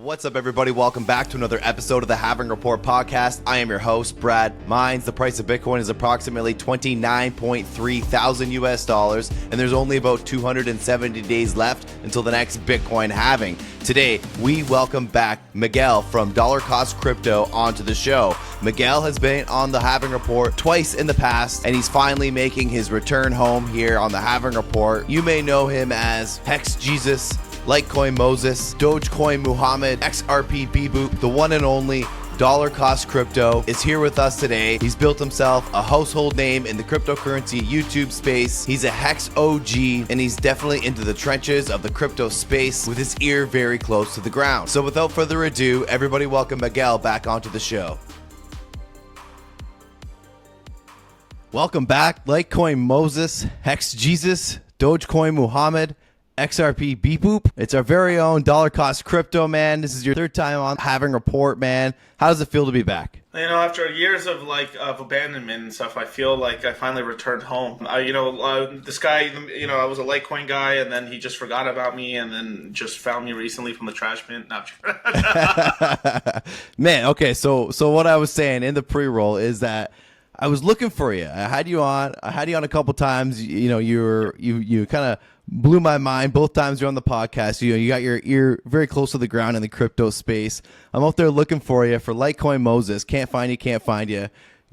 What's up, everybody? Welcome back to another episode of the Halving Report podcast. I am your host, Brad Mines. The price of Bitcoin is approximately 29.3 thousand US dollars, and there's only about 270 days left until the next Bitcoin halving. Today, we welcome back Miguel from DollarCostCrypto onto the show. Miguel has been on the Halving Report twice in the past, and he's finally making his return home here on the Halving Report. You may know him as Hex Jesus, Litecoin Moses, Dogecoin Muhammad, XRP Beboop, the one and only DollarCostCrypto is here with us today. He's built himself a household name in the cryptocurrency YouTube space. He's a Hex OG, and he's definitely into the trenches of the crypto space with his ear very close to the ground. So without further ado, everybody welcome Miguel back onto the show. Welcome back, Litecoin Moses, Hex Jesus, Dogecoin Muhammad, XRP Beboop. It's our very own DollarCostCrypto, man. This is your third time on Halving Report, man. How does it feel to be back? You know, after years of abandonment and stuff, I feel like I finally returned home. This guy, I was a Litecoin guy, and then he just forgot about me, and then just found me recently from the trash bin. Man, okay. So what I was saying in the pre-roll is that I was looking for you. I had you on a couple times. You kind of blew my mind both times you're on the podcast. You got your ear very close to the ground in the crypto space. I'm out there looking for you for Litecoin Moses. Can't find you.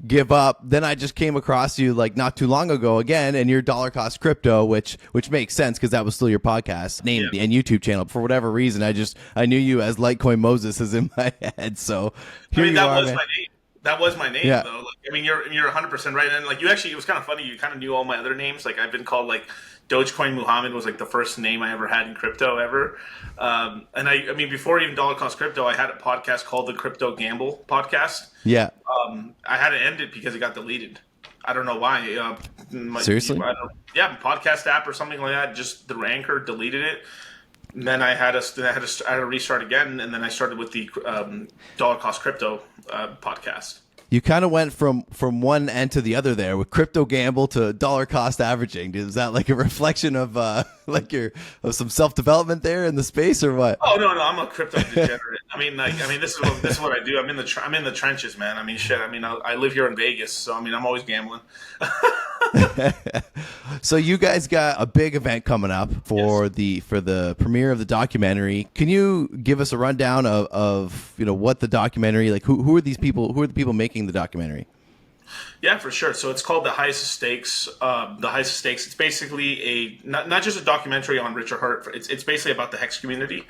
Give up. Then I just came across you like not too long ago again, and your DollarCostCrypto, which makes sense because that was still your podcast name and YouTube channel. For whatever reason, I knew you as Litecoin Moses is in my head. So here you are, man. My name. That was my name, though. You're 100% right. And it was kind of funny. You kind of knew all my other names. I've been called Dogecoin Muhammad was the first name I ever had in crypto ever. Before even DollarCostCrypto, I had a podcast called the Crypto Gamble podcast. Yeah. I had to end it because it got deleted. I don't know why. Seriously? Podcast app or something like that. Just the Anchor deleted it. And then I had to restart again, and then I started with the DollarCostCrypto podcast. You kind of went from one end to the other there with crypto gamble to dollar cost averaging. Is that like a reflection of of some self-development there in the space, or what? Oh no, I'm a crypto degenerate. This is what I do. I'm in the trenches, man. I live here in Vegas, so I'm always gambling. So you guys got a big event coming up for the premiere of the documentary. Can you give us a rundown of what the documentary, who are these people? Who are the people making the documentary? Yeah, for sure. So it's called The Highest Stakes. It's basically not just a documentary on Richard Hart. It's basically about the Hex community,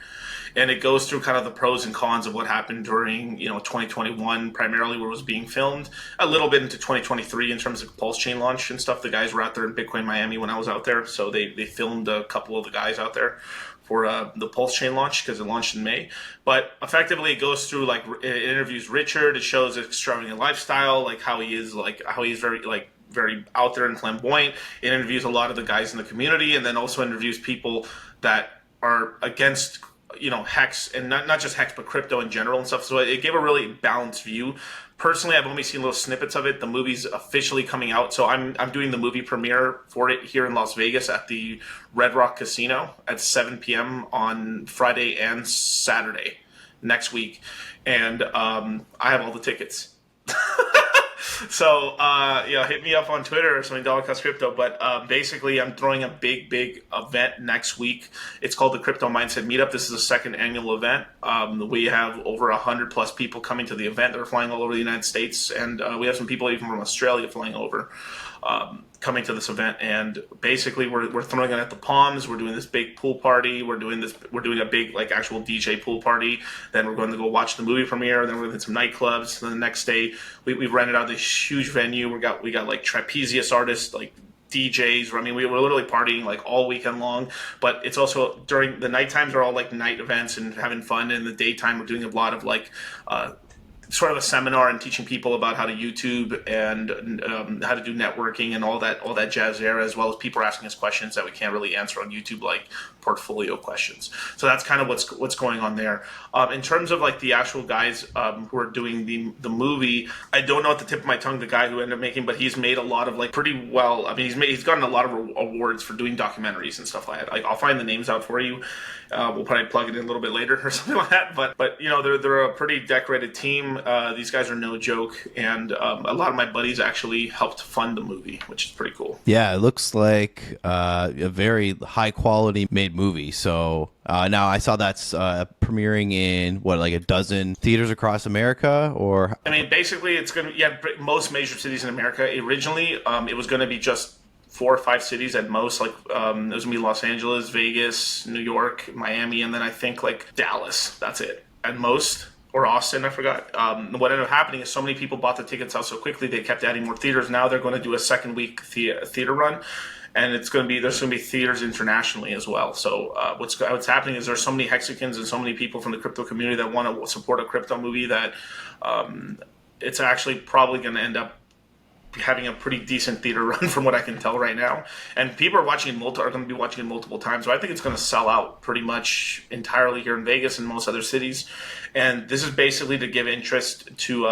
and it goes through kind of the pros and cons of what happened during 2021, primarily where it was being filmed. A little bit into 2023 in terms of Pulse Chain launch and stuff. The guys were out there in Bitcoin Miami when I was out there, so they filmed a couple of the guys out there for the Pulse Chain launch because it launched in May. But effectively, it goes through it interviews Richard. It shows his extravagant lifestyle, how he is very out there and flamboyant. It interviews a lot of the guys in the community, and then also interviews people that are against Hex, and not just Hex, but crypto in general and stuff. So it gave a really balanced view. Personally, I've only seen little snippets of it. The movie's officially coming out, so I'm doing the movie premiere for it here in Las Vegas at the Red Rock Casino at 7 p.m. on Friday and Saturday next week, and I have all the tickets. So, hit me up on Twitter or something, DollarCostCrypto. But basically, I'm throwing a big event next week. It's called the Crypto Mindset Meetup. This is the second annual event. We have over 100+ people coming to the event. They're flying all over the United States, and we have some people even from Australia flying over, coming to this event. And basically, we're throwing it at the Palms. We're doing this big pool party. We're doing a big actual DJ pool party. Then we're going to go watch the movie premiere. Then we're going to hit some nightclubs. Then the next day, we've rented out this huge venue. We got trapezius artists, DJs. We were literally partying all weekend long. But it's also during the night times are all night events and having fun. And in the daytime, we're doing a lot of sort of a seminar and teaching people about how to YouTube and how to do networking and all that jazz there, as well as people asking us questions that we can't really answer on YouTube, like portfolio questions. So that's kind of what's going on there. In terms of the actual guys who are doing the movie, I don't know at the tip of my tongue the guy who ended up making, but he's made a lot of pretty well. He's gotten a lot of awards for doing documentaries and stuff like that. I'll find the names out for you. We'll probably plug it in a little bit later or something like that. But you know, they're a pretty decorated team. These guys are no joke, and a lot of my buddies actually helped fund the movie, which is pretty cool. Yeah, it looks like a very high quality made movie. So now I saw that's premiering in like a dozen theaters across America, or I mean, basically, it's going to most major cities in America. Originally, it was going to be just 4 or 5 cities at most. Like it was going to be Los Angeles, Vegas, New York, Miami, and then I think like Dallas. That's it at most. Or Austin, I forgot. What ended up happening is so many people bought the tickets out so quickly, they kept adding more theaters. Now they're going to do a second week theater run, and there's going to be theaters internationally as well. So what's happening is there's so many Hexicans and so many people from the crypto community that want to support a crypto movie that it's actually probably going to end up having a pretty decent theater run from what I can tell right now, and people are are going to be watching it multiple times. So I think it's going to sell out pretty much entirely here in Vegas and most other cities. And this is basically to give interest to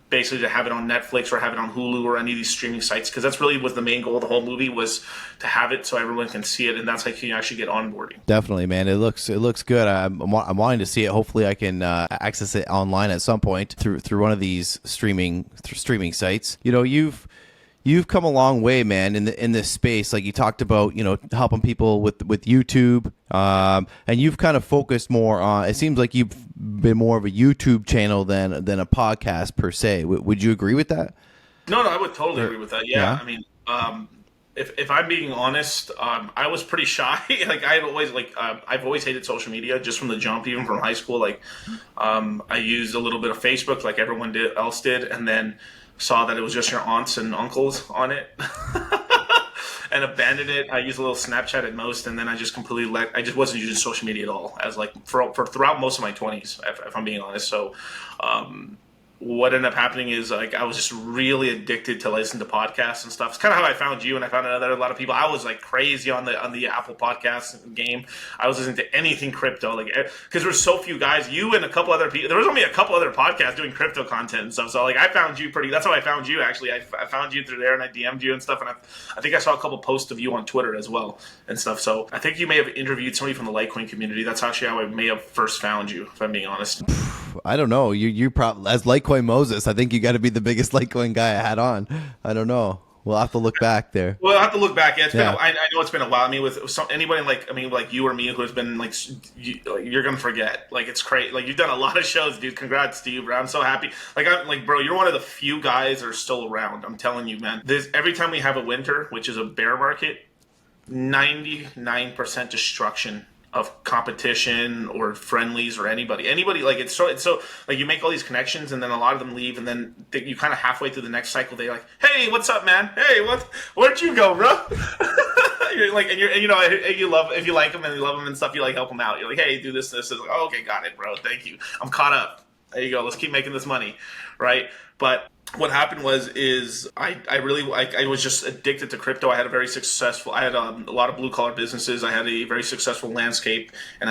basically to have it on Netflix or have it on Hulu or any of these streaming sites, because that's really was the main goal of the whole movie, was to have it so everyone can see it, and that's how you can actually get onboarding. Definitely, man. It looks good. I'm wanting to see it. Hopefully, I can access it online at some point through one of these streaming sites. You know, you've come a long way, man, in this space. Like you talked about, you know, helping people with YouTube, and you've kind of focused more on. It seems like you've been more of a YouTube channel than a podcast per se. Would you agree with that? No, I would totally agree with that. Yeah. I mean, if I'm being honest, I was pretty shy. Like I've always hated social media just from the jump, even from high school. Like I used a little bit of Facebook, like everyone else did, and then saw that it was just your aunts and uncles on it. And abandoned it. I used a little Snapchat at most, and then I just completely I just wasn't using social media at all, as like for throughout most of my 20s, if I'm being honest. So what ended up happening is like I was just really addicted to listen to podcasts and stuff. It's kind of how I found you, and I found a lot of people. I was like crazy on the Apple Podcast game. I was listening to anything crypto, like because there's so few guys. You and a couple other people. There was only a couple other podcasts doing crypto content and stuff. So like I found you that's how I found you actually. I found you through there, and I DM'd you and stuff. And I think I saw a couple posts of you on Twitter as well and stuff. So I think you may have interviewed somebody from the Litecoin community. That's actually how I may have first found you, if I'm being honest. I don't know. You probably as Litecoin Moses. I think you got to be the biggest Litecoin guy I had on. I don't know. We'll have to look back there. Well, I'll have to look back. Yeah, I know it's been a while. I mean, with anybody like you or me who has been like, you're gonna forget. Like it's crazy. Like you've done a lot of shows, dude. Congrats to you, bro. I'm so happy. Bro, you're one of the few guys that are still around. I'm telling you, man. Every time we have a winter, which is a bear market, 99% destruction of competition or friendlies or anybody like it's so like you make all these connections and then a lot of them leave, and then you kind of halfway through the next cycle they're like, hey, what's up, man? Hey, where'd you go, bro? You're like, and you know, you love, if you like them and you love them and stuff, you like help them out. You're like, hey, do this. Like, oh, okay, got it, bro. Thank you. I'm caught up. There you go. Let's keep making this money, right? But what happened was I was just addicted to crypto. I had a lot of blue collar businesses. I had a very successful landscape and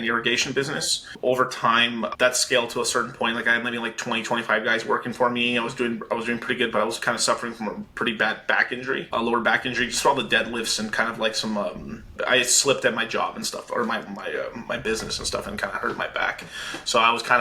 irrigation business. Over time, that scaled to a certain point. Like I had maybe like 20, 25 guys working for me. I was doing pretty good, but I was kind of suffering from a pretty bad back injury, a lower back injury, just all the deadlifts and kind of like some. I slipped at my job and stuff, or my business and stuff, and kind of hurt my back. So I was kind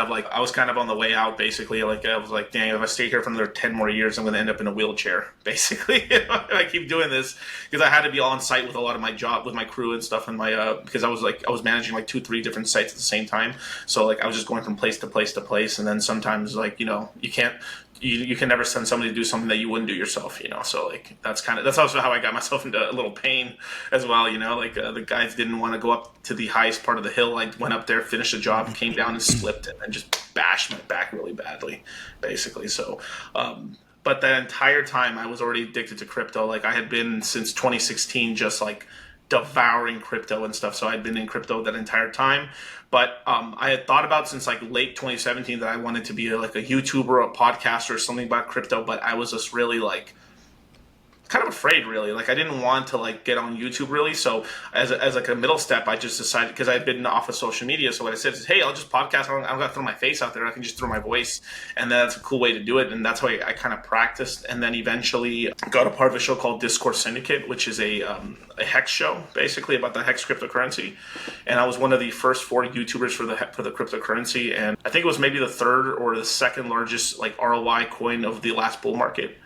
of on the way out, basically. Like I was like, dang, if I stay here for another 10 more years, I'm going to end up in a wheelchair, basically. I keep doing this because I had to be on site with a lot of my job, with my crew and stuff, and because I was managing like 2-3 different sites at the same time. So like I was just going from place to place to place, and then sometimes like, you know, you can never send somebody to do something that you wouldn't do yourself, you know. So like that's also how I got myself into a little pain as well, you know. Like the guys didn't want to go up to the highest part of the hill. I went up there, finished the job, came down and slipped it and just bashed my back really badly, basically. So but that entire time I was already addicted to crypto. Like I had been since 2016 just like devouring crypto and stuff. So I'd been in crypto that entire time. But I had thought about since like late 2017 that I wanted to be like a YouTuber or a podcaster or something about crypto. But I was just really like, kind of afraid, really. Like, I didn't want to like get on YouTube really. So as like a middle step, I just decided, because I'd been off of social media. So what I said is, hey, I'll just podcast. I don't got to throw my face out there. I can just throw my voice, and that's a cool way to do it. And that's why I kind of practiced, and then eventually got a part of a show called Discourse Syndicate, which is a hex show, basically about the hex cryptocurrency. And I was one of the first 4 YouTubers for the cryptocurrency, and I think it was maybe the 3rd or the 2nd largest like ROI coin of the last bull market.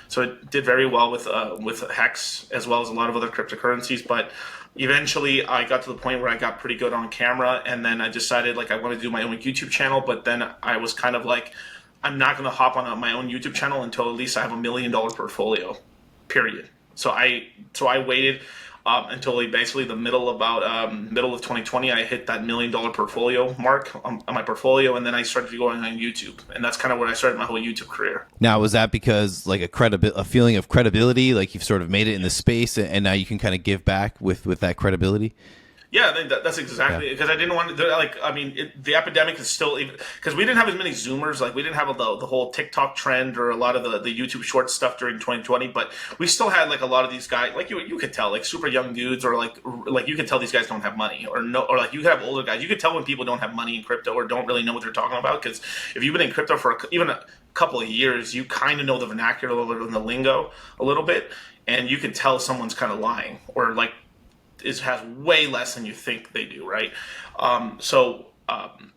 So it did very well with Hex, as well as a lot of other cryptocurrencies. But eventually I got to the point where I got pretty good on camera, and then I decided like I want to do my own YouTube channel. But then I was kind of like, I'm not going to hop on my own YouTube channel until at least I have $1 million portfolio, period. So I waited until basically the middle of 2020. I hit that $1 million portfolio mark on my portfolio, and then I started going on YouTube, and that's kind of where I started my whole YouTube career. Now, was that because like a feeling of credibility, like you've sort of made it in the space, and now you can kind of give back with that credibility? Yeah, that's exactly, because I didn't want to, like, I mean, the epidemic is still, because we didn't have as many Zoomers, like we didn't have the whole TikTok trend or a lot of the YouTube short stuff during 2020, but we still had like a lot of these guys, like you could tell, like super young dudes, or like you could tell these guys don't have money, or like you could have older guys. You could tell when people don't have money in crypto or don't really know what they're talking about, because if you've been in crypto for even a couple of years, you kind of know the vernacular and the lingo a little bit, and you can tell someone's kind of lying, or like has way less than you think they do, right?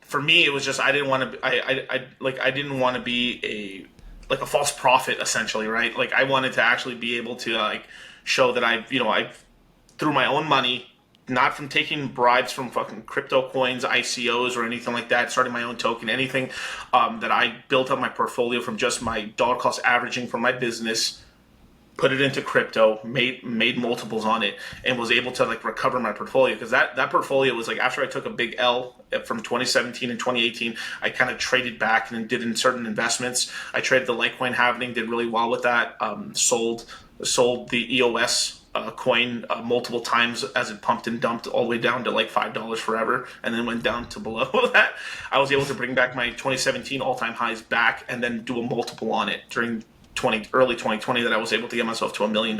For me, it was just I didn't want to. I didn't want to be a false prophet, essentially, right? Like I wanted to actually be able to like show that I threw my own money, not from taking bribes from fucking crypto coins, ICOs, or anything like that, starting my own token, anything, that I built up my portfolio from just my dollar cost averaging from my business, put it into crypto, made multiples on it, and was able to like recover my portfolio. Because that portfolio was like, after I took a big L from 2017 and 2018, I kind of traded back and did in certain investments. I traded the Litecoin halving, did really well with that. Sold the EOS coin multiple times as it pumped and dumped all the way down to like $5 forever, and then went down to below that. I was able to bring back my 2017 all-time highs back, and then do a multiple on it during early 2020, that I was able to get myself to $1 million.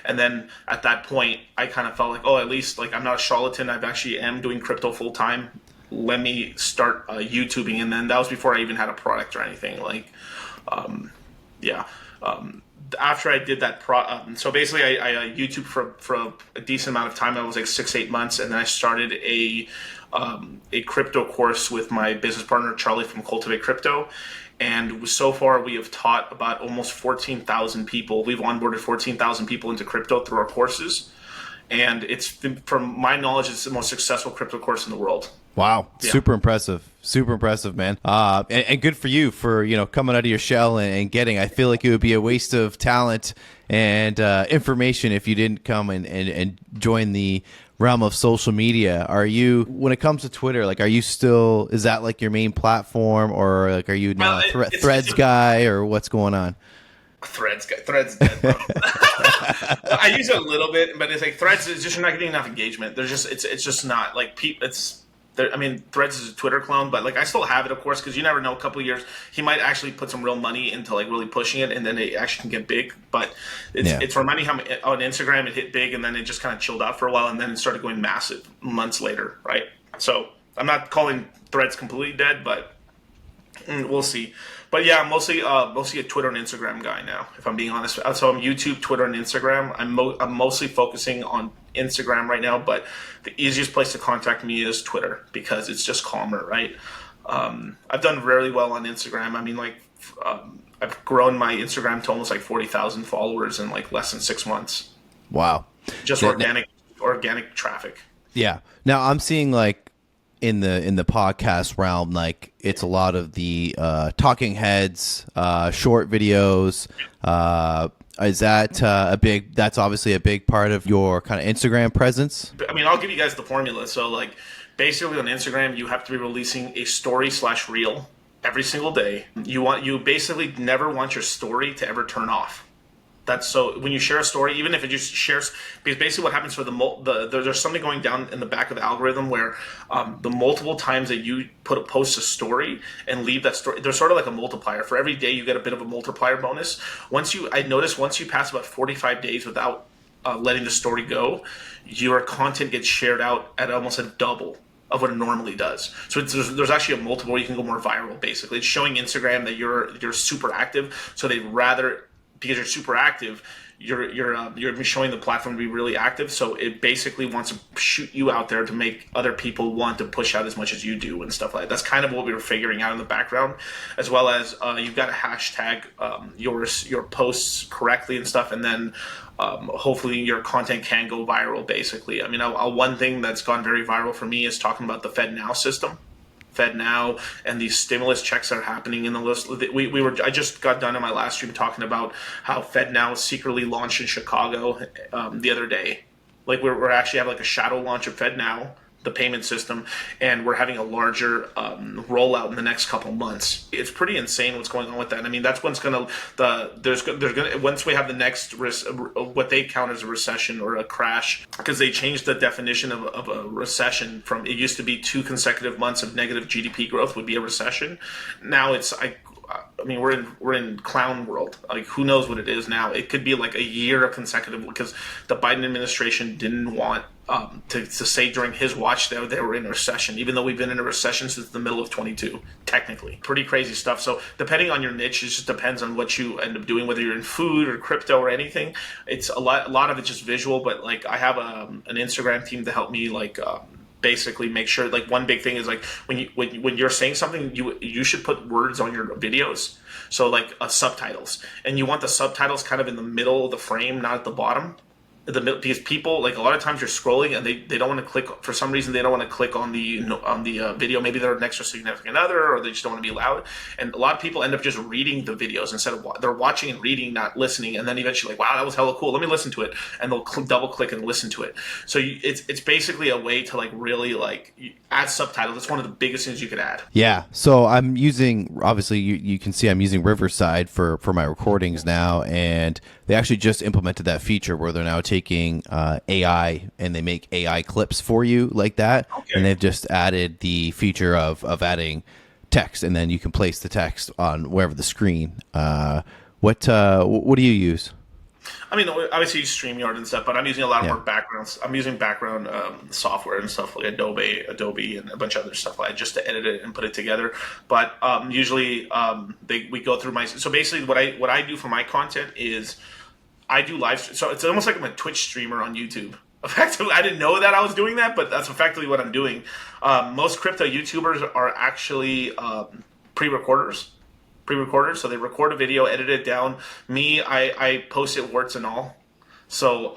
And then at that point, I kind of felt like, oh, at least like I'm not a charlatan. I actually am doing crypto full time. Let me start YouTubing. And then that was before I even had a product or anything. Like, after I did that, so basically I YouTube for a decent amount of time. I was like 6-8 months, and then I started a crypto course with my business partner Charlie from Cultivate Crypto. And so far, we have taught about almost 14,000 people. We've onboarded 14,000 people into crypto through our courses. And it's, from my knowledge, it's the most successful crypto course in the world. Wow. Yeah. Super impressive, man. And good for you for, coming out of your shell and getting. I feel like it would be a waste of talent and information if you didn't come and join the realm of social media. Are you, when it comes to Twitter, like, are you still, is that like your main platform, or like, are you now a Threads guy, or what's going on? Threads dead, bro. I use it a little bit, but it's like Threads is just, you're not getting enough engagement. There's just, it's just not like Threads is a Twitter clone, but like I still have it, of course, because you never know. A couple of years, he might actually put some real money into like really pushing it, and then it actually can get big. But it's reminding how on Instagram it hit big, and then it just kind of chilled out for a while, and then it started going massive months later, right? So I'm not calling Threads completely dead, but we'll see. But yeah, I'm mostly a Twitter and Instagram guy now, if I'm being honest. So I'm YouTube, Twitter, and Instagram. I'm mostly focusing on Instagram right now, but the easiest place to contact me is Twitter, because it's just calmer, right? I've done really well on Instagram. I mean, like, I've grown my Instagram to almost like 40,000 followers in like less than 6 months. Wow. Just organic traffic. Yeah. Now I'm seeing like in the podcast realm, like it's a lot of the talking heads, short videos. Is that that's obviously a big part of your kind of Instagram presence? I mean, I'll give you guys the formula. So like basically on Instagram, you have to be releasing a story/reel every single day. You basically never want your story to ever turn off. That's so when you share a story, even if it just shares, because basically what happens for there's something going down in the back of the algorithm where the multiple times that you post a story and leave that story, there's sort of like a multiplier. For every day you get a bit of a multiplier bonus. I noticed once you pass about 45 days without letting the story go, your content gets shared out at almost a double of what it normally does. So there's actually a multiple where you can go more viral. Basically, it's showing Instagram that you're super active, so they'd rather, because you're super active, you're showing the platform to be really active. So it basically wants to shoot you out there to make other people want to push out as much as you do and stuff like that. That's kind of what we were figuring out in the background, as well as you've got to hashtag your posts correctly and stuff, and then hopefully your content can go viral. Basically, I mean, one thing that's gone very viral for me is talking about the FedNow system. FedNow and these stimulus checks that are happening in the list. I just got done in my last stream talking about how FedNow secretly launched in Chicago the other day. Like we're actually having like a shadow launch of FedNow, the payment system, and we're having a larger rollout in the next couple months. It's pretty insane what's going on with that. I mean, that's what's gonna once we have the next what they count as a recession or a crash, because they changed the definition of a recession from, it used to be 2 consecutive months of negative GDP growth would be a recession. Now it's I mean, we're in clown world. Like, who knows what it is now? It could be like a year of consecutive, because the Biden administration didn't want to say during his watch that they were in a recession, even though we've been in a recession since the middle of 22, technically. Pretty crazy stuff. So depending on your niche, it just depends on what you end up doing, whether you're in food or crypto or anything. It's a lot of it's just visual, but like I have an Instagram team to help me basically make sure, like, one big thing is like when you're saying something, you should put words on your videos, so like subtitles, and you want the subtitles kind of in the middle of the frame, not at the bottom. Because people, like, a lot of times you're scrolling and they don't want to click, for some reason they don't want to click on the video. Maybe they're next to a significant other, or they just don't want to be loud, and a lot of people end up just reading the videos instead of they're watching and reading, not listening, and then eventually like, wow, that was hella cool, let me listen to it, and they'll double click and listen to it. So it's basically a way to like really like add subtitles. That's one of the biggest things you could add. Yeah. So I'm using, obviously you can see I'm using Riverside for my recordings now, and they actually just implemented that feature where they're now taking AI and they make AI clips for you like that. Okay. And they've just added the feature of adding text, and then you can place the text on wherever the screen. What do you use? I mean, obviously use StreamYard and stuff, but I'm using a lot more backgrounds. I'm using background software and stuff like Adobe, and a bunch of other stuff like that, just to edit it and put it together. But usually we go through so basically what I do for my content is I do live. So it's almost like I'm a Twitch streamer on YouTube. Effectively, I didn't know that I was doing that, but that's effectively what I'm doing. Most crypto YouTubers are actually pre-recorders, so they record a video, edit it down. Me, I post it warts and all. So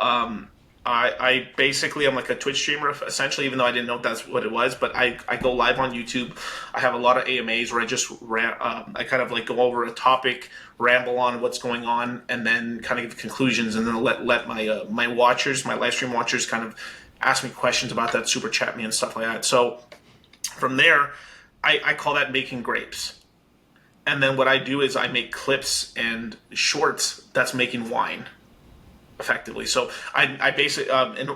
I basically, I'm like a Twitch streamer essentially, even though I didn't know that's what it was. But I go live on YouTube. I have a lot of AMAs where I just I kind of like go over a topic, ramble on what's going on, and then kind of give conclusions, and then let my my watchers, my live stream watchers, kind of ask me questions about that, super chat me and stuff like that. So from there, I call that making grapes. And then what I do is I make clips and shorts that's making wine, effectively. So I basically,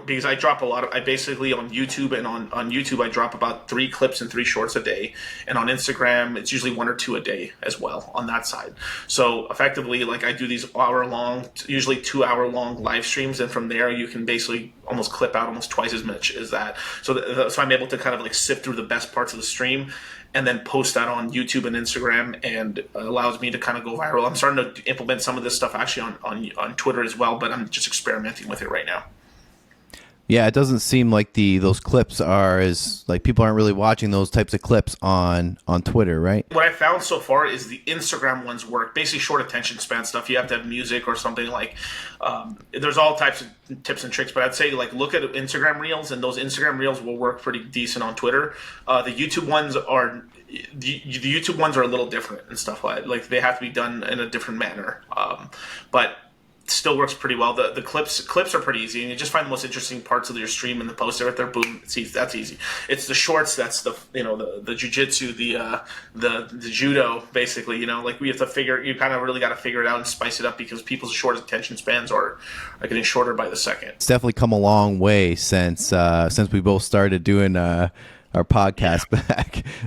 because I drop a lot of, I basically on YouTube, and on YouTube I drop about 3 clips and 3 shorts a day. And on Instagram, it's usually 1 or 2 a day as well on that side. So effectively, like, I do these hour-long, usually 2-hour-long live streams. And from there, you can basically almost clip out almost twice as much as that. So I'm able to kind of like sift through the best parts of the stream and then post that on YouTube and Instagram, and allows me to kind of go viral. I'm starting to implement some of this stuff actually on Twitter as well, but I'm just experimenting with it right now. Yeah, it doesn't seem like those clips are as, like, people aren't really watching those types of clips on Twitter, right? What I found so far is the Instagram ones work. Basically, short attention span stuff. You have to have music or something like. There's all types of tips and tricks, but I'd say like look at Instagram Reels, and those Instagram Reels will work pretty decent on Twitter. The YouTube ones are. The YouTube ones are a little different and stuff like they have to be done in a different manner. But still works pretty well. The clips are pretty easy, and you just find the most interesting parts of your stream and the post right there. Boom, that's easy. It's the shorts that's the jiu-jitsu, the judo, basically. Like you kind of really got to figure it out and spice it up because people's short attention spans are getting shorter by the second. It's definitely come a long way since we both started doing our podcast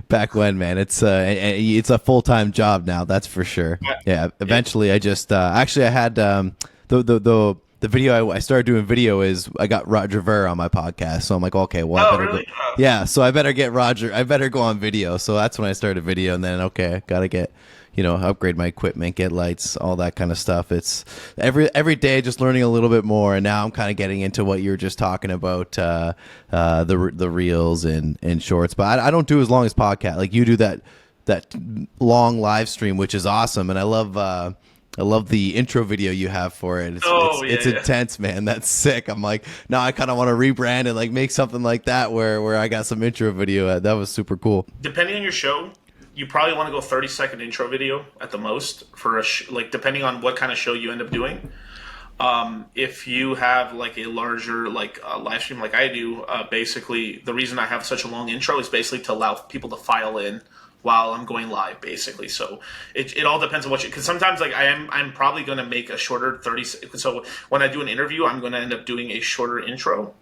back when, man. It's a full-time job now, that's for sure. Yeah. Eventually, I just actually I had the video I started doing video is I got Roger Ver on my podcast, so I'm like, okay, well, I better really? yeah, so I better get Roger. I better go on video. So that's when I started video, and then okay, gotta get upgrade my equipment, get lights, all that kind of stuff. It's every day just learning a little bit more, and now I'm kind of getting into what you were just talking about, the reels and shorts. But I don't do as long as podcast. Like you do that long live stream, which is awesome, and I love the intro video you have for it. It's intense, man. That's sick. I'm like, now I kind of want to rebrand and like make something like that where I got some intro video. That was super cool. Depending on your show, you probably want to go 30-second intro video at the most for like depending on what kind of show you end up doing. If you have like a larger live stream like I do, basically the reason I have such a long intro is basically to allow people to file in while I'm going live, basically. So it all depends on what because sometimes like I'm probably going to make a shorter 30. So when I do an interview, I'm going to end up doing a shorter intro,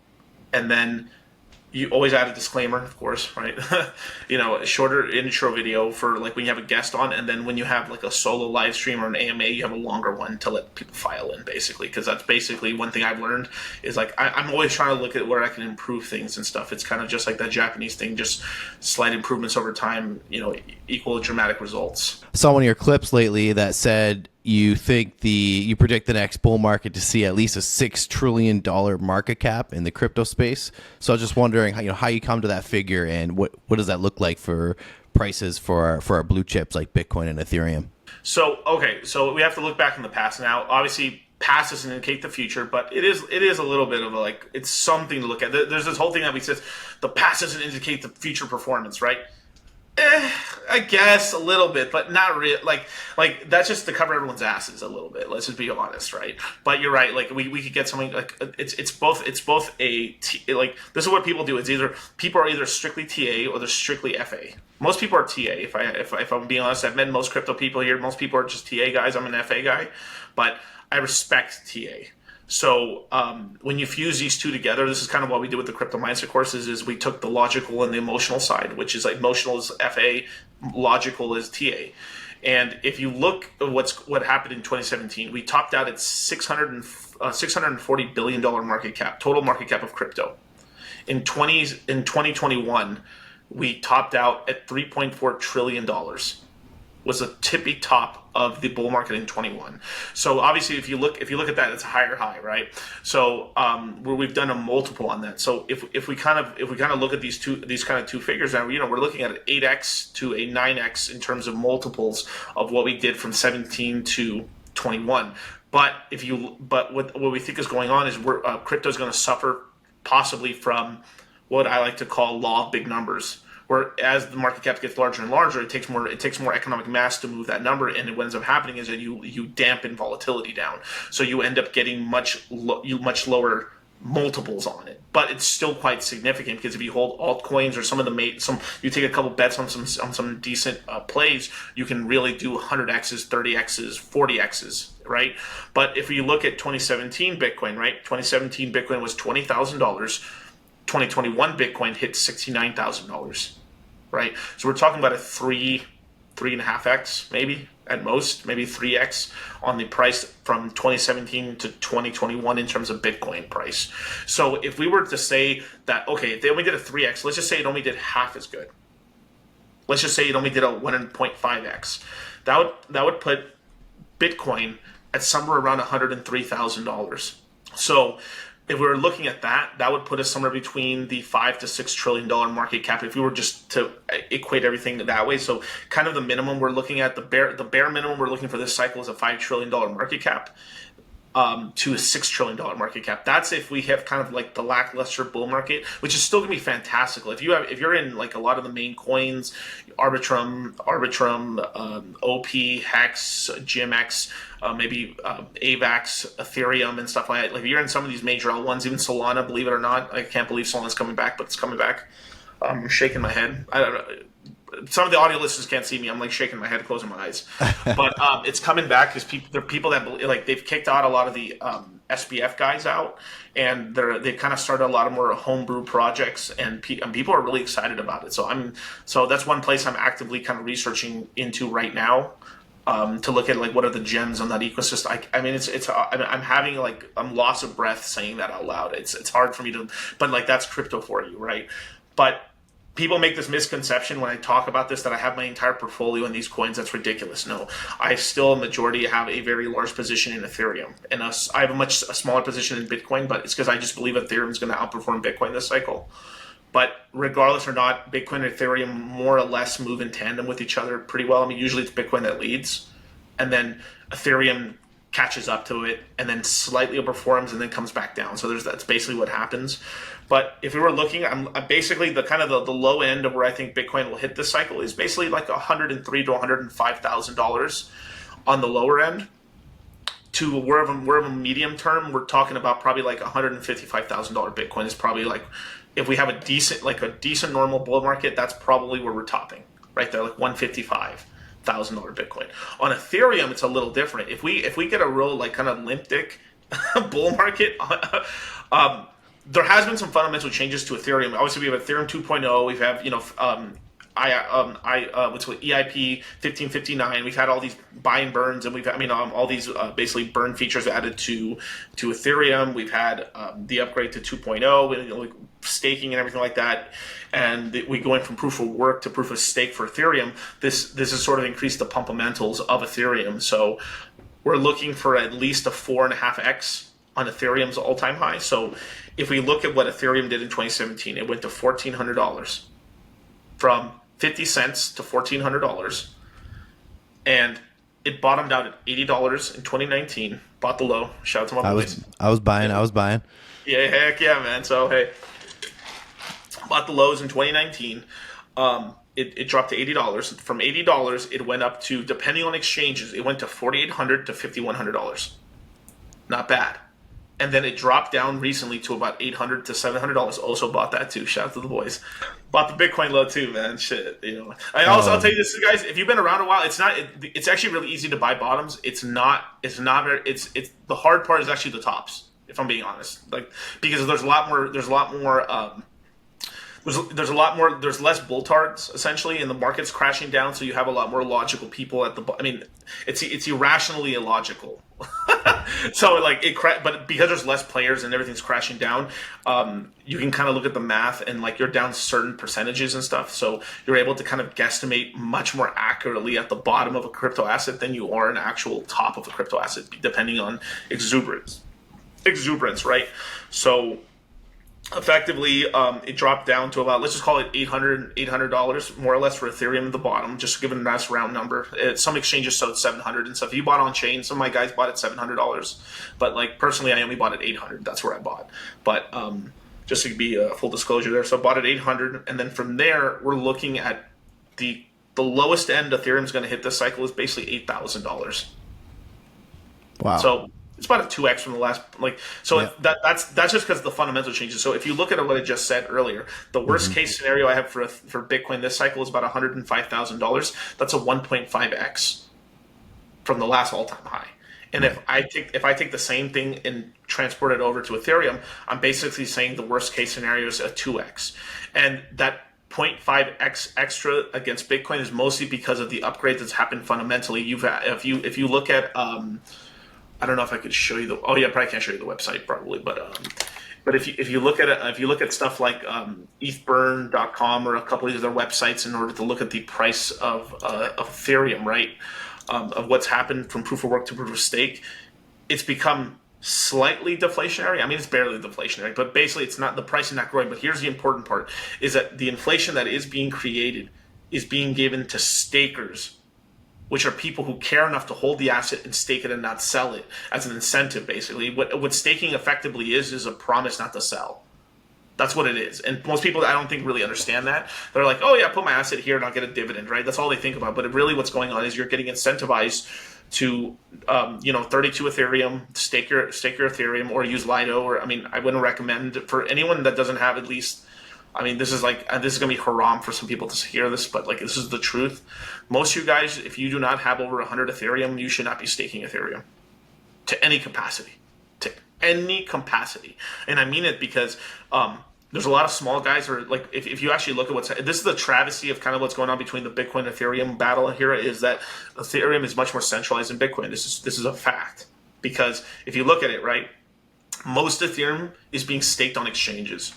and then you always add a disclaimer, of course, right? A shorter intro video for like when you have a guest on, and then when you have like a solo live stream or an AMA, you have a longer one to let people file in, basically. Because that's basically one thing I've learned is like I'm always trying to look at where I can improve things and stuff. It's kind of just like that Japanese thing, just slight improvements over time, equal dramatic results. I saw one of your clips lately that said you predict the next bull market to see at least a $6 trillion market cap in the crypto space. So I was just wondering how you come to that figure, and what does that look like for prices for our blue chips like Bitcoin and Ethereum? So we have to look back in the past now. Obviously, past doesn't indicate the future, but it is a little bit of it's something to look at. There's this whole thing that we says the past doesn't indicate the future performance, right? I guess a little bit, but not real. Like that's just to cover everyone's asses a little bit. Let's just be honest, right? But you're right. Like we could get something like it's both like this is what people do. It's either people are either strictly TA or they're strictly FA. Most people are TA. If I'm being honest, I've met most crypto people here. Most people are just TA guys. I'm an FA guy, but I respect TA. So when you fuse these two together, this is kind of what we did with the crypto mindset courses is we took the logical and the emotional side, which is like emotional is FA, logical is TA. And if you look at what happened in 2017, we topped out at $640 billion market cap, total market cap of crypto. In 2021, we topped out at $3.4 trillion. Was the tippy top of the bull market in 21. So obviously, if you look at that, it's a higher high, right? So where we've done a multiple on that. So if we kind of look at these kind of two figures now, we're looking at an 8x to a 9x in terms of multiples of what we did from 17 to 21. But what we think is going on is crypto is going to suffer possibly from what I like to call law of big numbers. Where as the market cap gets larger and larger, it takes more economic mass to move that number, and what ends up happening is that you dampen volatility down, so you end up getting much lower multiples on it. But it's still quite significant because if you hold altcoins or you take a couple bets on some decent plays, you can really do 100x's, 30x's, 40x's, right? But if you look at 2017 Bitcoin, right? 2017 Bitcoin was $20,000. 2021 Bitcoin hit $69,000, right? So we're talking about a 3.5x, maybe at most, maybe 3x on the price from 2017 to 2021 in terms of Bitcoin price. So if we were to say that, okay, if they only did a 3x, let's just say it only did half as good. Let's just say it only did a 1.5x. That would put Bitcoin at somewhere around $103,000. So if we were looking at that would put us somewhere between the $5 to $6 trillion market cap if we were just to equate everything that way. So kind of the minimum we're looking at, the bare minimum we're looking for this cycle is a $5 trillion market cap. to a $6 trillion market cap. That's if we have kind of like the lackluster bull market, which is still gonna be fantastical. If you're in like a lot of the main coins, Arbitrum, OP, Hex, GMX, maybe AVAX, Ethereum, and stuff like that. Like if you're in some of these major L1s, even Solana, believe it or not, I can't believe Solana's coming back, but it's coming back. I'm shaking my head. I don't know. Some of the audio listeners can't see me. I'm like shaking my head, closing my eyes. But it's coming back because there are people that believe, like they've kicked out a lot of the SBF guys out, and they've kind of started a lot of more homebrew projects, and people are really excited about it. So that's one place I'm actively kind of researching into right now. To look at like what are the gems on that ecosystem. I mean, I'm having like I'm loss of breath saying that out loud. It's hard for me to, but like that's crypto for you, right? But people make this misconception when I talk about this that I have my entire portfolio in these coins. That's ridiculous. No, I still a majority have a very large position in Ethereum, and I have a smaller position in Bitcoin. But it's because I just believe Ethereum is going to outperform Bitcoin this cycle. But regardless or not, Bitcoin and Ethereum more or less move in tandem with each other pretty well. I mean, usually it's Bitcoin that leads, and then Ethereum catches up to it, and then slightly overperforms, and then comes back down. So that's basically what happens. But if we were looking, I'm basically the kind of the low end of where I think Bitcoin will hit this cycle is basically like $103,000 to $105,000 on the lower end. To where of a medium term, we're talking about probably like $155,000 Bitcoin is probably like, if we have a decent normal bull market, that's probably where we're topping right there, like $155,000 Bitcoin. On Ethereum, it's a little different. If we get a real like kind of limp dick bull market, there has been some fundamental changes to Ethereum. Obviously, we have Ethereum 2.0. We have what's called EIP 1559. We've had all these buy and burns, and we've all these basically burn features added to Ethereum. We've had the upgrade to 2.0, like staking and everything like that. And we going from proof of work to proof of stake for Ethereum. This has sort of increased the fundamentals of Ethereum. So we're looking for at least a 4.5x on Ethereum's all-time high. So if we look at what Ethereum did in 2017, it went to $1,400, from 50 cents to $1,400, and it bottomed out at $80 in 2019. Bought the low. Shout out to my boys. I was buying. Yeah, heck yeah, man. So hey, bought the lows in 2019. It dropped to $80. From $80, it went up to, depending on exchanges, it went to $4,800 to $5,100. Not bad. And then it dropped down recently to about $800 to $700. Also bought that too. Shout out to the boys. Bought the Bitcoin low too, man. Shit, I'll tell you this, guys. If you've been around a while, it's actually really easy to buy bottoms. It's the hard part is actually the tops. If I'm being honest, like because there's less bull targets essentially, and the market's crashing down, so you have a lot more logical people at the. I mean, it's irrationally illogical. So but because there's less players and everything's crashing down, you can kind of look at the math and like you're down certain percentages and stuff. So you're able to kind of guesstimate much more accurately at the bottom of a crypto asset than you are an actual top of a crypto asset, depending on exuberance, right? So effectively, it dropped down to about, let's just call it $800 more or less for Ethereum at the bottom, just to give it a nice round number. Some exchanges sold $700 and stuff. If you bought on chain, some of my guys bought at $700, but like personally, I only bought at $800. That's where I bought. But just to be a full disclosure there, so I bought at $800, and then from there, we're looking at the lowest end Ethereum's going to hit this cycle is basically $8,000. Wow. So it's about a 2x from the last, Yeah. That's just because of the fundamental changes. So if you look at what I just said earlier, the worst case scenario I have for Bitcoin this cycle is about $105,000. That's a 1.5x from the last all-time high. And if I take the same thing and transport it over to Ethereum, I'm basically saying the worst case scenario is a 2x. And that 0.5x extra against Bitcoin is mostly because of the upgrade that's happened fundamentally. If you look at I don't know if I could show you I probably can't show you the website probably, but if you look at stuff like ethburn.com or a couple of these other websites in order to look at the price of Ethereum, right, of what's happened from proof of work to proof of stake, it's become slightly deflationary. I mean, it's barely deflationary, but basically it's not, the price is not growing. But here's the important part, is that the inflation that is being created is being given to stakers which are people who care enough to hold the asset and stake it and not sell it as an incentive, basically. What staking effectively is a promise not to sell. That's what it is. And most people, I don't think, really understand that. They're like, oh yeah, put my asset here and I'll get a dividend, right? That's all they think about. But really what's going on is you're getting incentivized to, 32 Ethereum, stake your Ethereum, or use Lido. Or, I mean, I wouldn't recommend for anyone that doesn't have at least, I mean, this is going to be haram for some people to hear this, but like, this is the truth. Most of you guys, if you do not have over 100 Ethereum, you should not be staking Ethereum to any capacity. Any capacity. And I mean it because there's a lot of small guys who are like, if you actually look at this is the travesty of kind of what's going on between the Bitcoin and Ethereum battle here, is that Ethereum is much more centralized than Bitcoin. This is a fact. Because if you look at it, right, most Ethereum is being staked on exchanges.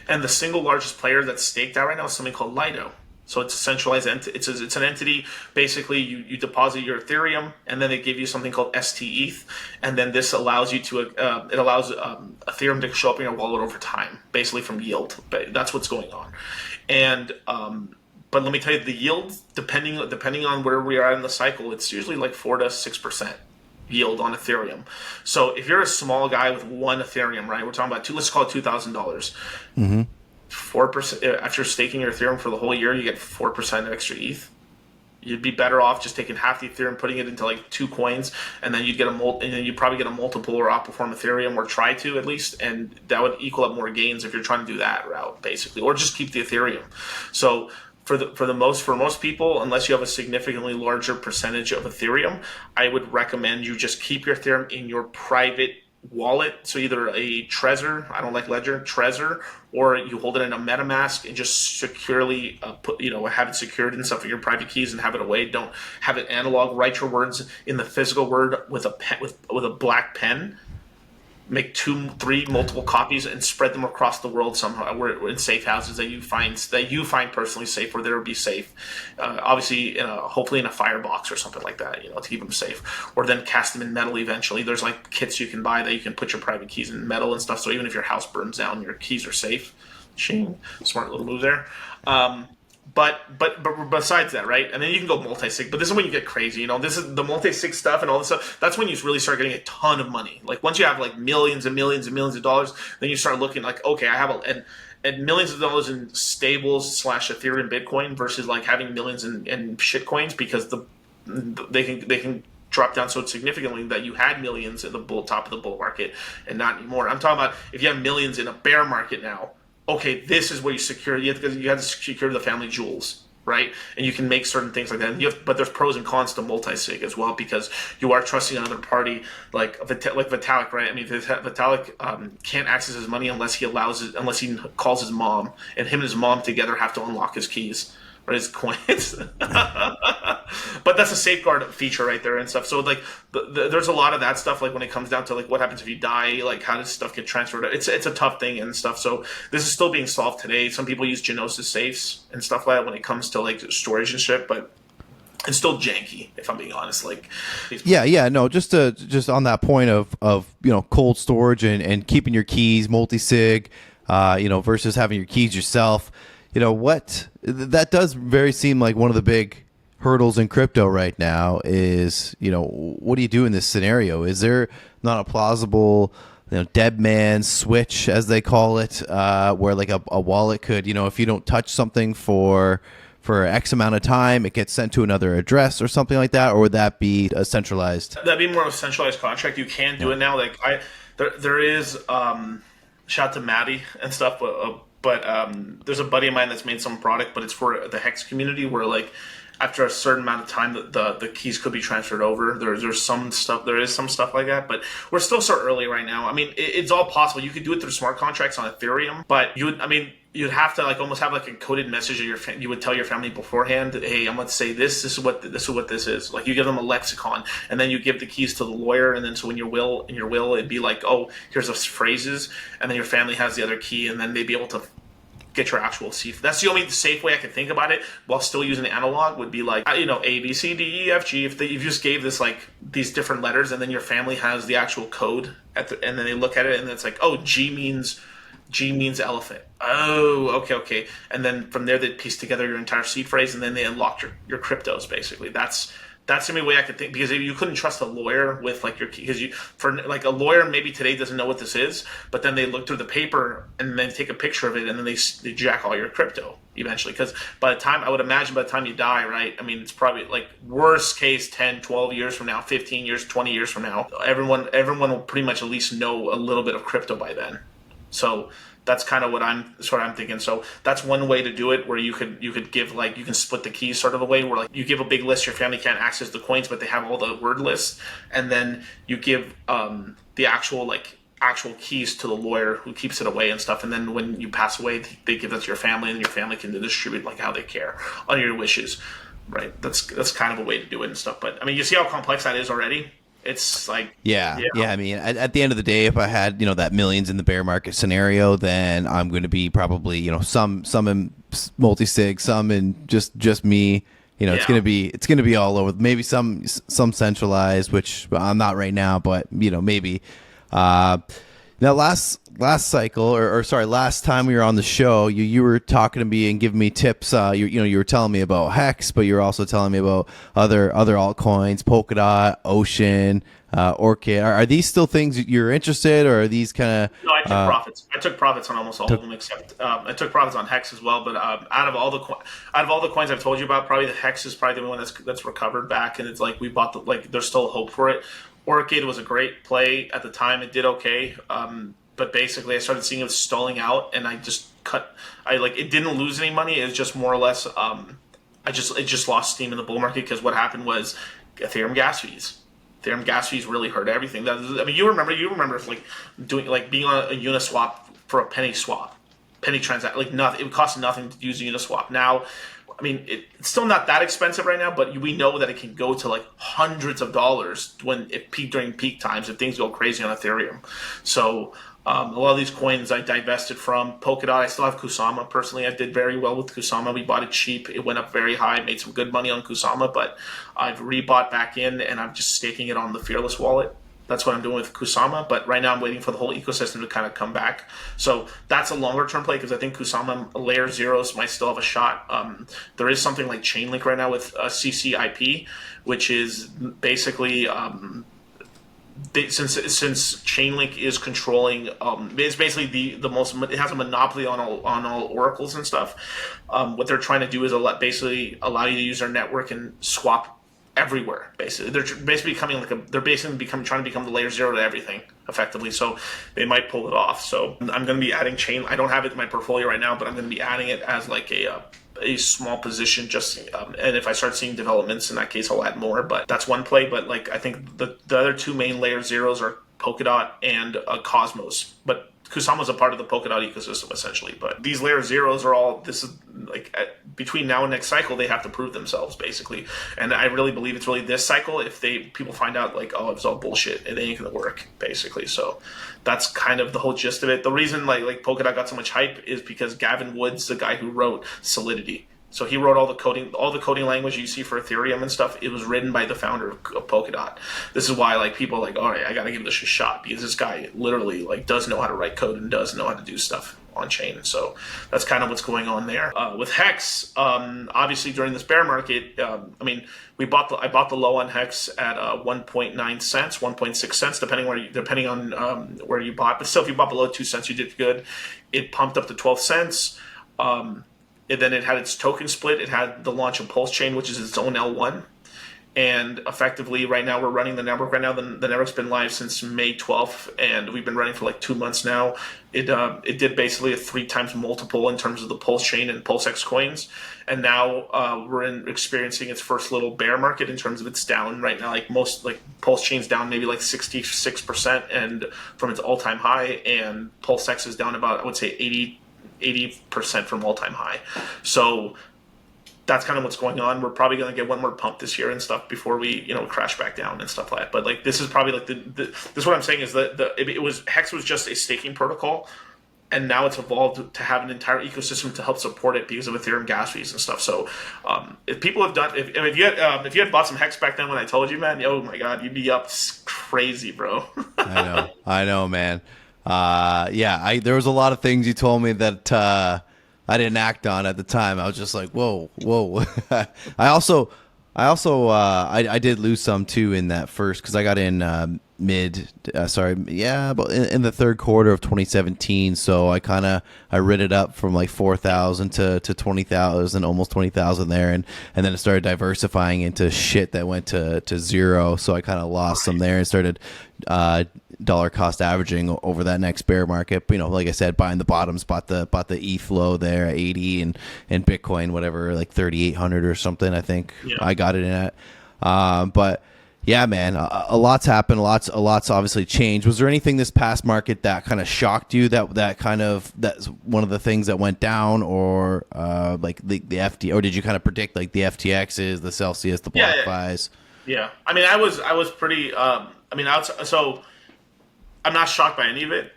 And the single largest player that's staked out right now is something called Lido. So it's a centralized entity. It's an entity. Basically, you deposit your Ethereum, and then they give you something called STETH, and then this allows you to Ethereum to show up in your wallet over time, basically from yield. That's what's going on. And but let me tell you, the yield, depending on where we are in the cycle, it's usually like 4 to 6% yield on Ethereum. So if you're a small guy with one Ethereum, right? We're talking about let's call it $2,000. Mm-hmm. 4% after staking your Ethereum for the whole year, you get 4% extra ETH. You'd be better off just taking half the Ethereum, putting it into like 2 coins, and then and then you probably get a multiple or outperform Ethereum, or try to at least, and that would equal up more gains if you're trying to do that route, basically, or just keep the Ethereum. So for most people, unless you have a significantly larger percentage of Ethereum, I would recommend you just keep your Ethereum in your private wallet. So either a Trezor, I don't like Ledger, Trezor, or you hold it in a MetaMask and just securely have it secured and stuff with your private keys and have it away. Don't have it analog. Write your words in the physical word with a pen, with a black pen. Make 2, 3 multiple copies and spread them across the world somehow. We're in safe houses that you find personally safe, where they would be safe. Obviously, hopefully in a firebox or something like that, to keep them safe. Or then cast them in metal eventually. There's like kits you can buy that you can put your private keys in metal and stuff. So even if your house burns down, your keys are safe. Smart little move there. But besides that, right? And then you can go multi-sig. But this is when you get crazy. This is the multi-sig stuff and all this stuff. That's when you really start getting a ton of money. Like once you have like millions and millions and millions of dollars, then you start looking like, okay, I have and millions of dollars in stables / Ethereum Bitcoin versus like having millions in shit coins, because they can drop down so significantly that you had millions at the top of the bull market and not anymore. I'm talking about if you have millions in a bear market now. Okay, this is where you secure. You have to secure the family jewels, right? And you can make certain things like that. But there's pros and cons to multi-sig as well, because you are trusting another party, like Vitalik, right? I mean, Vitalik can't access his money unless he calls his mom, and him and his mom together have to unlock his keys or his coins. But that's a safeguard feature right there and stuff. So like there's a lot of that stuff, like when it comes down to like what happens if you die, like how does stuff get transferred. It's a tough thing and stuff. So this is still being solved today. Some people use Genosis safes and stuff like that when it comes to like storage and shit, but it's still janky, if I'm being honest. Like no, just on that point of cold storage and keeping your keys multi-sig, versus having your keys yourself. What that does very seem like one of the big hurdles in crypto right now is, what do you do in this scenario? Is there not a plausible, dead man switch, as they call it, where like a wallet could, if you don't touch something for X amount of time, it gets sent to another address or something like that? Or would that be a centralized? That'd be more of a centralized contract. You can do it now. Like there is, shout out to Maddie and stuff, but there's a buddy of mine that's made some product, but it's for the Hex community, where like after a certain amount of time the keys could be transferred over. There is some stuff like that, but we're still so early right now. I mean, it's all possible. You could do it through smart contracts on Ethereum, but you'd have to like almost have like a coded message you would tell your family beforehand that, hey, I'm going to say this is what this is. Like you give them a lexicon, and then you give the keys to the lawyer, and then so in your will it'd be like, oh, here's the phrases, and then your family has the other key, and then they'd be able to get your actual CF. That's the only safe way I can think about it, while still using the analog, would be like, A, B, C, D, E, F, G. If you just gave this like these different letters, and then your family has the actual code and then they look at it, and it's like, oh, G means G means elephant. Oh, okay. And then from there, they piece together your entire seed phrase, and then they unlock your cryptos. Basically, that's the only way I could think, because you couldn't trust a lawyer with like your key, because you for like a lawyer maybe today doesn't know what this is, but then they look through the paper and then take a picture of it, and then they jack all your crypto eventually. Because by the time, I would imagine by the time you die, right? I mean, it's probably like worst case 10, 12 years from now, 15 years, 20 years from now, everyone will pretty much at least know a little bit of crypto by then. So that's kind of what I'm thinking. So that's one way to do it, where you could give, like, you can split the keys sort of a way, where like you give a big list, your family can't access the coins, but they have all the word lists, and then you give the actual keys to the lawyer who keeps it away and stuff, and then when you pass away, they give that to your family, and your family can distribute like how they care on your wishes, right? That's kind of a way to do it and stuff. But I mean, you see how complex that is already. It's like yeah. I mean, at the end of the day, if I had that millions in the bear market scenario, then I'm going to be probably some in multi-sig, some in just me. It's going to be all over. Maybe some centralized, which I'm not right now, but maybe. Now, last cycle, or sorry, last time we were on the show, you were talking to me and giving me tips. You were telling me about Hex, but you were also telling me about other altcoins, Polkadot, Ocean, Orchid. Are these still things you're interested, or are these kind of? No, I took profits. I took profits on almost all of them, except I took profits on Hex as well. But out of all the coins I've told you about, probably the Hex is probably the only one that's recovered back, and it's like we bought there's still hope for it. Orchid was a great play at the time. It did okay. But basically I started seeing it stalling out, and I just cut. It didn't lose any money. It was just more or less, it just lost steam in the bull market, because what happened was Ethereum gas fees. Ethereum gas fees really hurt everything. You remember like being on a Uniswap for a penny swap, penny transact, nothing. It would cost nothing to use a Uniswap. Now, I mean, it's still not that expensive right now, but we know that it can go to like hundreds of dollars during peak times if things go crazy on Ethereum. So a lot of these coins I divested from. Polkadot, I still have Kusama. Personally, I did very well with Kusama. We bought it cheap. It went up very high. Made some good money on Kusama, but I've rebought back in, and I'm just staking it on the Fearless wallet. That's what I'm doing with Kusama, but right now I'm waiting for the whole ecosystem to kind of come back. So that's a longer term play, because I think Kusama layer zeros might still have a shot. There is something like Chainlink right now with CCIP, which is basically since Chainlink is controlling, it's basically the most. It has a monopoly on all oracles and stuff. What they're trying to do is basically allow you to use their network and swap everywhere. Basically, they're basically trying to become the layer zero to everything effectively. So they might pull it off. So I'm going to be adding Chain. I don't have it in my portfolio right now, but I'm going to be adding it as like a small position, and if I start seeing developments in that case, I'll add more. But that's one play. But I think the other two main layer zeros are Polkadot and Cosmos. But Kusama's a part of the Polkadot ecosystem essentially. But these layer zeros are all, this is between now and next cycle, they have to prove themselves basically. And I really believe it's really this cycle. If people find out it's all bullshit, it ain't gonna work basically. So that's kind of the whole gist of it. The reason Polkadot got so much hype is because Gavin Wood's the guy who wrote Solidity. So he wrote all the coding language you see for Ethereum and stuff. It was written by the founder of Polkadot. This is why people are all right, I got to give this a shot, because this guy literally does know how to write code and does know how to do stuff on chain. So that's kind of what's going on there. With Hex, obviously during this bear market, I bought the low on Hex at 1.9 cents, 1.6 cents, depending on where you bought. But still, if you bought below 2 cents, you did good. It pumped up to 12 cents. And then it had its token split. It had the launch of Pulse Chain, which is its own L1. And effectively, right now, we're running the network. Right now, the network's been live since May 12th, and we've been running for 2 months now. It did basically a 3 times multiple in terms of the Pulse Chain and PulseX coins. And now we're experiencing its first little bear market in terms of it's down right now. Pulse Chain's down maybe 66% and from its all-time high, and PulseX is down about, I would say, 80% from all-time high. So that's kind of what's going on. We're probably going to get one more pump this year and stuff before we crash back down and stuff like that. But this is probably this is what I'm saying is that Hex was just a staking protocol, and now it's evolved to have an entire ecosystem to help support it because of Ethereum gas fees and stuff. So if people have done, if you had bought some Hex back then when I told you, man, oh my God, you'd be up crazy, bro. I know, man. There was a lot of things you told me that I didn't act on at the time. I was just like, whoa. I did lose some too in that first, because I got in about in the third quarter of 2017. So I rid it up from like 4,000 to 20,000, almost 20,000 there, and then it started diversifying into shit that went to zero. So I kind of lost some there and started dollar cost averaging over that next bear market. But, like I said, buying the bottoms, bought the ETH low there at 80, and Bitcoin whatever, like 3,800 or something. I think I got it in at. But yeah, man, a lot's happened. A lot's obviously changed. Was there anything this past market that kind of shocked you? That's one of the things that went down, or like the FT, or did you kind of predict like the FTXs, the Celsius, the BlockFis? Yeah, I mean, I was pretty. So I'm not shocked by any of it.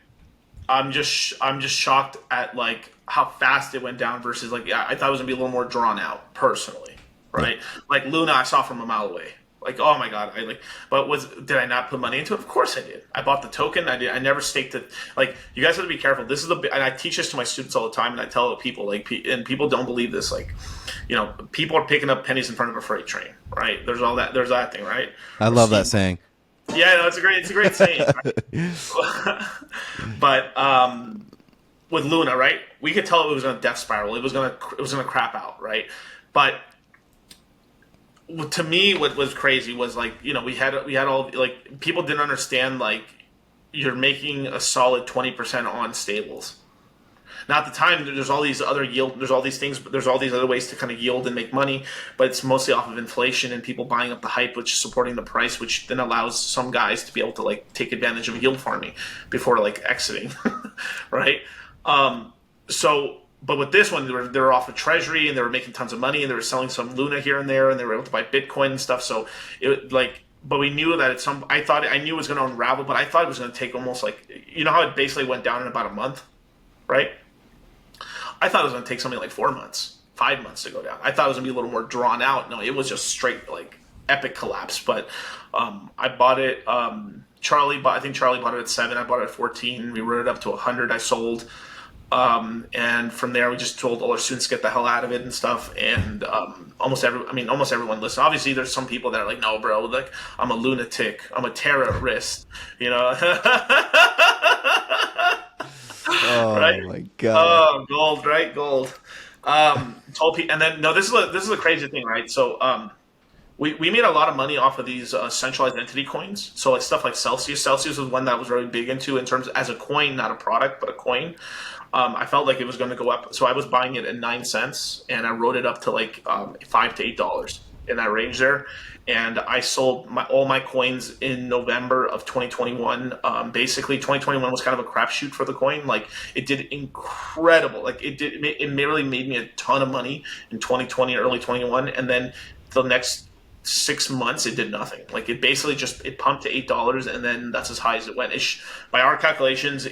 I'm just shocked at like how fast it went down versus like I thought it was gonna be a little more drawn out personally, right? Yeah. Like Luna, I saw from a mile away. Like, oh my god, did I not put money into it? Of course I did. I bought the token. I never staked it. Like, you guys have to be careful. This is and I teach this to my students all the time, and I tell people and people don't believe this. Like, people are picking up pennies in front of a freight train, right? There's that thing, right? I love that saying. Yeah, no, it's a great saying. Right? But with Luna, right? We could tell it was going to death spiral. It was going to crap out, right? But to me, what was crazy was like, we had all, like, people didn't understand, like, you're making a solid 20% on stables. Now at the time, there's all these other yield, there's all these things, but there's all these other ways to kind of yield and make money, but it's mostly off of inflation and people buying up the hype, which is supporting the price, which then allows some guys to be able to like take advantage of yield farming before like exiting, right? But with this one, they were off of Treasury and they were making tons of money and they were selling some Luna here and there and they were able to buy Bitcoin and stuff. So but we knew that I knew it was going to unravel, but I thought it was going to take almost like, how it basically went down in about a month, right? I thought it was going to take something like 4 months, 5 months to go down. I thought it was going to be a little more drawn out. No, it was just straight like epic collapse. But I bought it. I think Charlie bought it at 7. I bought it at 14. We wrote it up to 100. I sold. And from there, we just told all our students to get the hell out of it and stuff. And almost everyone listened. Obviously, there's some people that are like, no, bro, like I'm a lunatic. I'm a terrorist, Oh right? my god! Oh, gold, right? Gold. Told people, and then this is a crazy thing, right? So we made a lot of money off of these centralized entity coins. So like stuff like Celsius. Celsius was one that I was really big into in terms of, as a coin, not a product, but a coin. I felt like it was going to go up, so I was buying it at 9 cents, and I wrote it up to like $5 to $8 in that range there. And I sold all my coins in November of 2021. Basically, 2021 was kind of a crapshoot for the coin. Like, it did incredible. Like, it really made me a ton of money in 2020 and early 21. And then the next 6 months, it did nothing. Like, it basically it pumped to $8, and then that's as high as it went. By our calculations,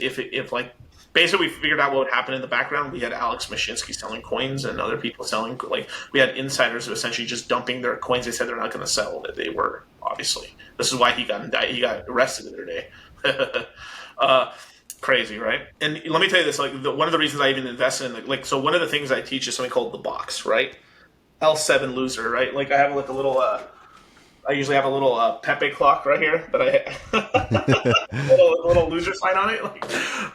basically, we figured out what would happen in the background. We had Alex Mashinsky selling coins and other people selling. Like, we had insiders who essentially just dumping their coins. They said they're not going to sell. That they were, obviously. This is why he got arrested the other day. Crazy, right? And let me tell you this. Like, one of the reasons I even invested in, so one of the things I teach is something called the box, right? L7 loser, right? Like, I have like a little. I usually have a little Pepe clock right here that little loser sign on it.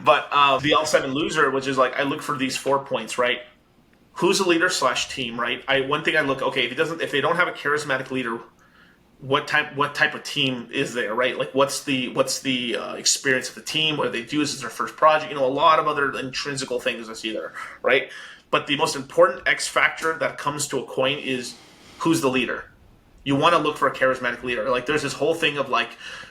But the L7 loser, which is like, I look for these 4 points, right? Who's the leader / team, right? One thing I look, okay, if they don't have a charismatic leader, what type of team is there, right? Like, what's the experience of the team? What do they do? Is it their first project? A lot of other intrinsical things I see there, right? But the most important X factor that comes to a coin is who's the leader. You want to look for a charismatic leader. Like, there's this whole thing of like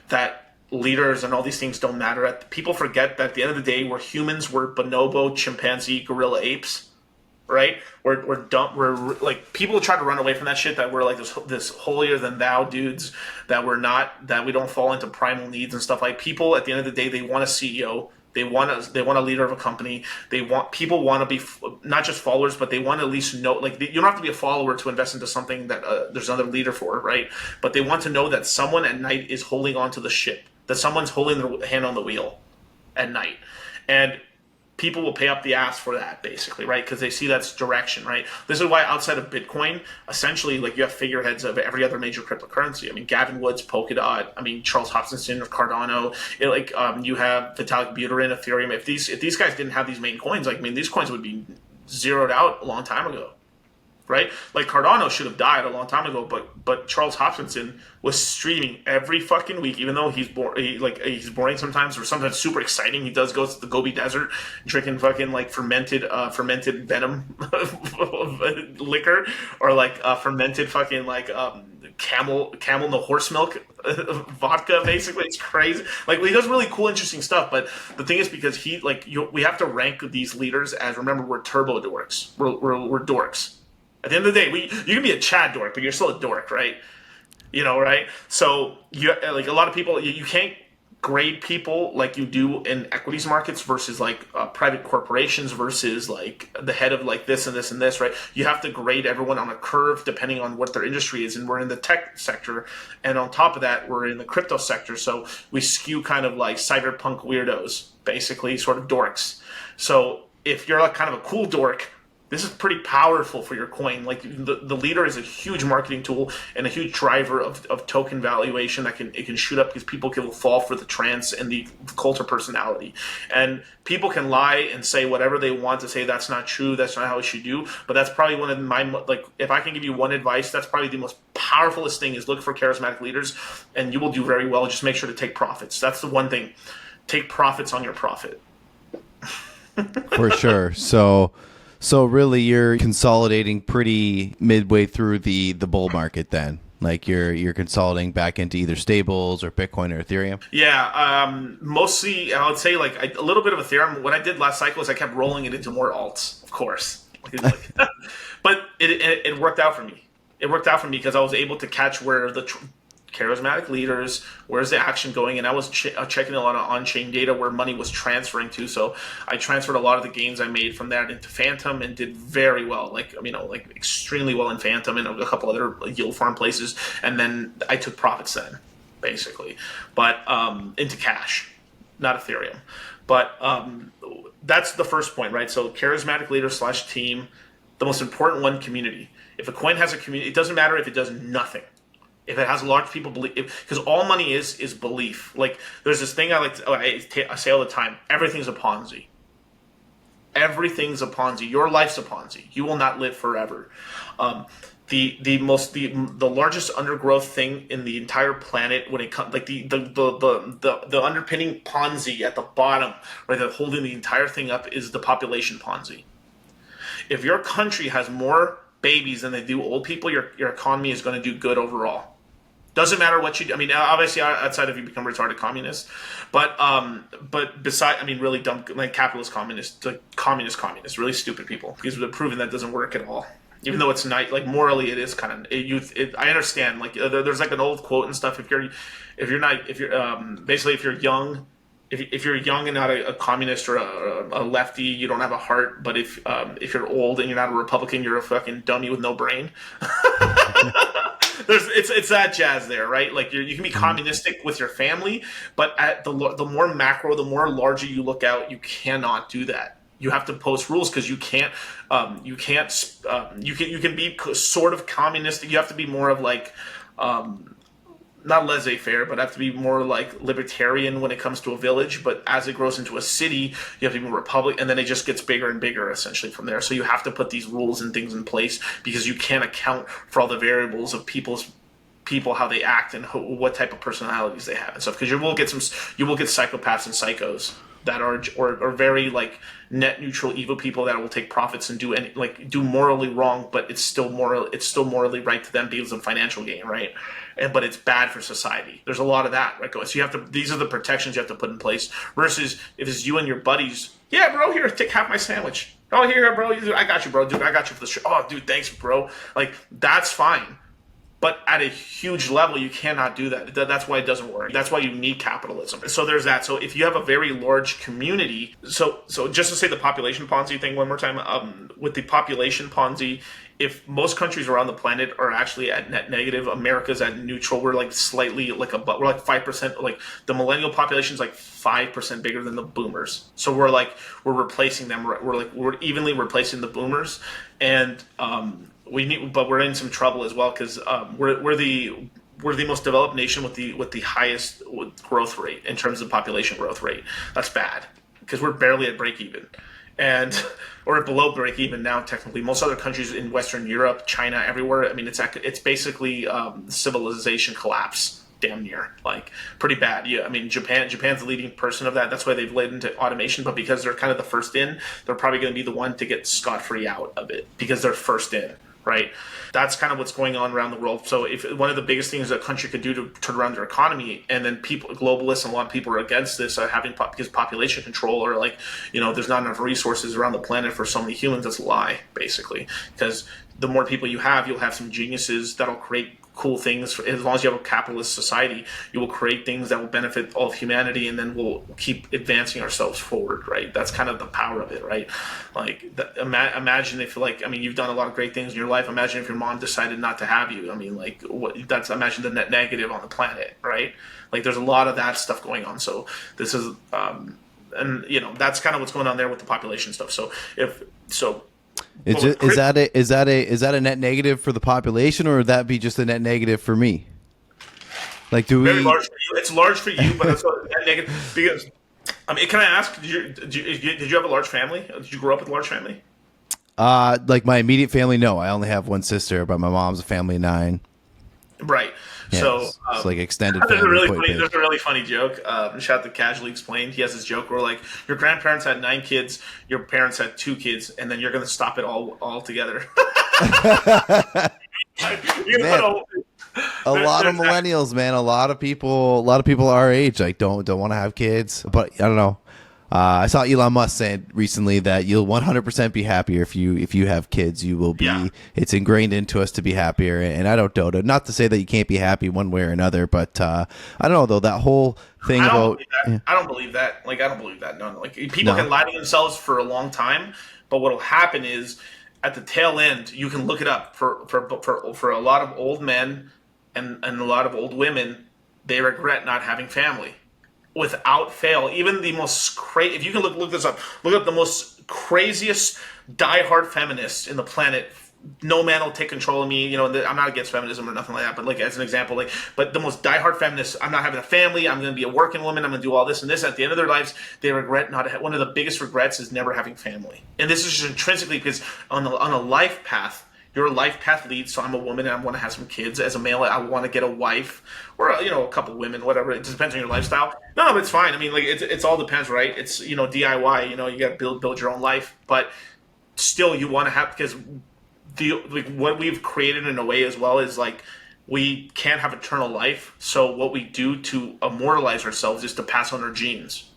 that leaders and all these things don't matter. People forget that at the end of the day, we're humans. We're bonobo, chimpanzee, gorilla, apes, right? We're dumb. We're like, people try to run away from that shit, that we're like this holier than thou dudes, that we're not, that we don't fall into primal needs and stuff. Like, people at the end of the day, they want a CEO. They want a leader of a company. People want to be not just followers, but they want to at least know. Like, you don't have to be a follower to invest into something that there's another leader for, right? But they want to know that someone at night is holding on to the ship, that someone's holding their hand on the wheel, at night. And people will pay up the ass for that, basically, right? Because they see that's direction, right? This is why outside of Bitcoin, essentially, like, you have figureheads of every other major cryptocurrency. I mean, Gavin Woods, Polkadot. I mean, Charles Hoskinson of Cardano. You have Vitalik Buterin, Ethereum. If these guys didn't have these main coins, like, I mean, these coins would be zeroed out a long time ago. Right, like Cardano should have died a long time ago, but Charles Hoskinson was streaming every fucking week, even though he's boring sometimes, or sometimes super exciting. He does go to the Gobi Desert, drinking fucking like fermented venom liquor, or like fermented fucking like camel no horse milk vodka. Basically, it's crazy. Like, he does really cool, interesting stuff. But the thing is, because we have to rank these leaders as, remember, we're turbo dorks. We're dorks. At the end of the day, you can be a Chad dork, but you're still a dork, right? Right? So like, a lot of people, you can't grade people like you do in equities markets versus like private corporations versus like the head of like this and this and this, right? You have to grade everyone on a curve depending on what their industry is, and we're in the tech sector, and on top of that, we're in the crypto sector, so we skew kind of like cyberpunk weirdos, basically, sort of dorks. So if you're like kind of a cool dork, this is pretty powerful for your coin. Like, the leader is a huge marketing tool and a huge driver of token valuation that it can shoot up, because people will fall for the trance and the cult of personality. And people can lie and say whatever they want to say. That's not true. That's not how it should do. But that's probably one of my, like, if I can give you one advice, that's probably the most powerfulest thing, is look for charismatic leaders, and you will do very well. Just make sure to take profits. That's the one thing. Take profits on your profit. For sure. So really, you're consolidating pretty midway through the bull market then. Like, you're consolidating back into either stables or Bitcoin or Ethereum. Yeah, mostly I would say like a little bit of Ethereum. What I did last cycle is I kept rolling it into more alts, of course. But it worked out for me. It worked out for me because I was able to catch where the charismatic leaders, where's the action going, and I was checking a lot of on-chain data where money was transferring to. So I transferred a lot of the gains I made from that into Phantom and did very well, like extremely well in Phantom and a couple other yield farm places. And then I took profits then, basically, but into cash, not Ethereum. But that's the first point, right? So charismatic leader / team, the most important one, community. If a coin has a community, it doesn't matter if it does nothing. If it has large people believe, because all money is belief. Like, there's this thing I say all the time: everything's a Ponzi. Everything's a Ponzi. Your life's a Ponzi. You will not live forever. The largest undergrowth thing in the entire planet, when it comes, like the underpinning Ponzi at the bottom, right, that holding the entire thing up, is the population Ponzi. If your country has more babies than they do old people, your economy is going to do good overall. Doesn't matter what you do. I mean, obviously, outside if you become retarded communist, but beside, I mean, really dumb, like capitalist communists, like communist, really stupid people, because they're proving that doesn't work at all. Even though it's not, like, morally, it is kind of I understand. Like, there's like an old quote and stuff. If you're young. If you're young and not a communist or a lefty, you don't have a heart. But if you're old and you're not a Republican, you're a fucking dummy with no brain. It's that jazz there, right? Like, you can be communistic with your family, but at the more macro, the more larger you look out, you cannot do that. You have to post rules, because you can be sort of communistic. You have to be more of like. Not laissez-faire, but have to be more like libertarian when it comes to a village. But as it grows into a city, you have to be more republic, and then it just gets bigger and bigger essentially from there. So you have to put these rules and things in place, because you can't account for all the variables of people, how they act, and what type of personalities they have and stuff. Because you will get psychopaths and psychos that are or very like net neutral evil people that will take profits and do morally wrong, but it's still morally right to them because of financial gain, right? But it's bad for society. There's a lot of that, right? So these are the protections you have to put in place. Versus if it's you and your buddies, yeah, bro, here, take half my sandwich. Oh, here, bro, I got you, bro, dude, I got you for the show. Oh, dude, thanks, bro. Like, that's fine. But at a huge level, you cannot do that. That's why it doesn't work. That's why you need capitalism. So there's that. So if you have a very large community, so just to say the population Ponzi thing one more time, with the population Ponzi, if most countries around the planet are actually at net negative, America's at neutral. We're like slightly like above. We're like 5%. Like the millennial population is like 5% bigger than the boomers. So we're replacing them. We're evenly replacing the boomers, and but we're in some trouble as well because we're the most developed nation with the highest growth rate in terms of population growth rate. That's bad because we're barely at break even, and or below break even now technically. Most other countries in Western Europe, China, everywhere. I mean, it's basically civilization collapse. Damn near, like pretty bad. Yeah, I mean Japan's the leading person of that. That's why they've led into automation. But because they're kind of the first in, they're probably going to be the one to get scot-free out of it because they're first in. Right, that's kind of what's going on around the world. So, if one of the biggest things a country could do to turn around their economy, and then globalists, and a lot of people are against this, are having because population control, or there's not enough resources around the planet for so many humans. That's a lie, basically, because the more people you have, you'll have some geniuses that'll create cool things. As long as you have a capitalist society, you will create things that will benefit all of humanity, and then we'll keep advancing ourselves forward, right? That's kind of the power of it, right? Imagine if, you've done a lot of great things in your life. Imagine if your mom decided not to have you. Imagine the net negative on the planet, right? Like, there's a lot of that stuff going on. So this is, that's kind of what's going on there with the population stuff. So is that a net negative for the population, or would that be just a net negative for me? Like, very large for you. It's large for you, but it's net negative because. Can I ask? Did you have a large family? Did you grow up with a large family? Like my immediate family, no. I only have one sister, but my mom's a family of 9. Right. Yeah, so it's like extended there's family. There's a really funny joke. Shout out to Casually Explained. He has this joke where your grandparents had 9 kids, your parents had 2 kids, and then you're going to stop it all together. A lot of millennials, man. A lot of people our age don't want to have kids. But I don't know. I saw Elon Musk saying recently that you'll 100% be happier if you have kids. You will be. Yeah. It's ingrained into us to be happier, and I don't doubt it. Not to say that you can't be happy one way or another, but I don't know though, that whole thing I about. don't believe that. I don't believe that. No. People can lie to themselves for a long time, but what'll happen is at the tail end, you can look it up for a lot of old men and a lot of old women, they regret not having family. Without fail, even the most crazy. If you can look this up, look up the most craziest diehard feminists in the planet. No man will take control of me. I'm not against feminism or nothing like that, but as an example, but the most diehard feminists, I'm not having a family. I'm going to be a working woman. I'm going to do all this and this. At the end of their lives, they regret not. One of the biggest regrets is never having family, and this is just intrinsically because on a life path. Your life path leads, so I'm a woman and I want to have some kids. As a male, I want to get a wife or a couple women, whatever. It just depends on your lifestyle. No, but it's fine. It's all depends, right? It's DIY. You got to build your own life, but still you want to have because what we've created in a way as well is we can't have eternal life. So what we do to immortalize ourselves is to pass on our genes.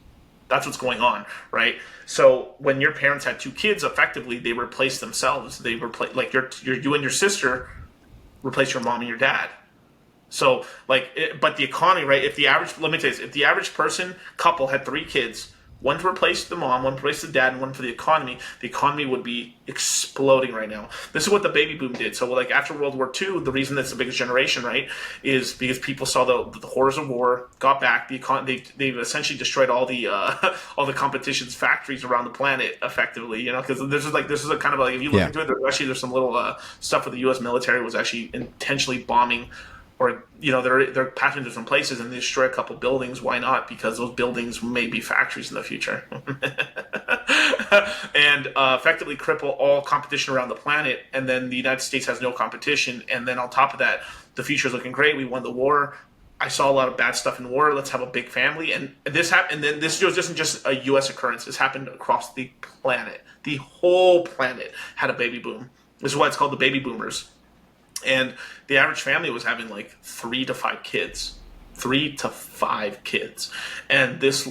That's what's going on, right? So when your parents had 2 kids, effectively they replaced themselves. They replace you and your sister replace your mom and your dad. So but the economy, right? Let me tell you this: if the average couple had 3 kids, one to replace the mom, one to replace the dad, and one for the economy would be exploding right now. This is what the baby boom did. So after World War II, the reason that's the biggest generation, right, is because people saw the horrors of war, got back. They've essentially destroyed all the competition's factories around the planet, effectively. Because this is a kind of if you look into it, there's some little stuff where the U.S. military was actually intentionally bombing. Or they're passing different places and they destroy a couple buildings. Why not? Because those buildings may be factories in the future, and effectively cripple all competition around the planet. And then the United States has no competition. And then on top of that, the future is looking great. We won the war. I saw a lot of bad stuff in war. Let's have a big family. And this happened. And then this isn't just a U.S. occurrence. This happened across the planet. The whole planet had a baby boom. This is why it's called the baby boomers. And the average family was having 3 to 5 kids. 3 to 5 kids, and this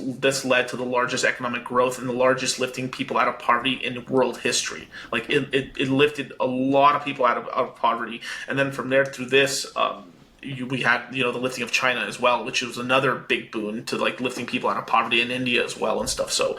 led to the largest economic growth and the largest lifting people out of poverty in world history. Like it lifted a lot of people out of poverty, and then from there through this. We had the lifting of China as well, which was another big boon to like lifting people out of poverty in India as well and stuff. So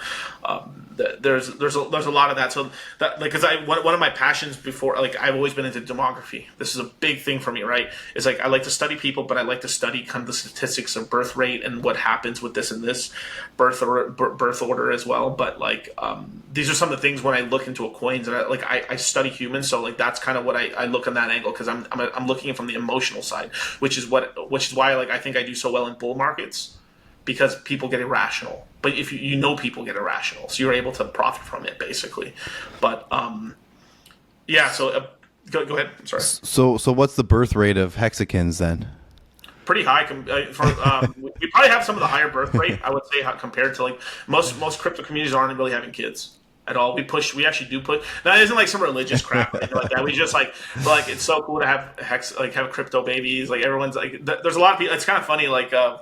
there's a lot of that. So that like because one of my passions before, like I've always been into demography. This is a big thing for me, right? It's like I like to study people, but I like to study kind of the statistics of birth rate and what happens with this and this birth order as well. But like these are some of the things when I look into a coins and I study humans, so like that's kind of what I look on that angle because I'm looking from the emotional side. Which is why like I think I do so well in bull markets because people get irrational. But if you know people get irrational, so you're able to profit from it basically. But yeah, so go ahead. I'm sorry. So what's the birth rate of hexagons then? Pretty high. We probably have some of the higher birth rate. I would say compared to like most crypto communities aren't really having kids at all. We actually do push. Now it isn't like some religious crap or anything like that. We just like it's so cool to have have crypto babies. Like everyone's like, there's a lot of people. It's kind of funny. Like I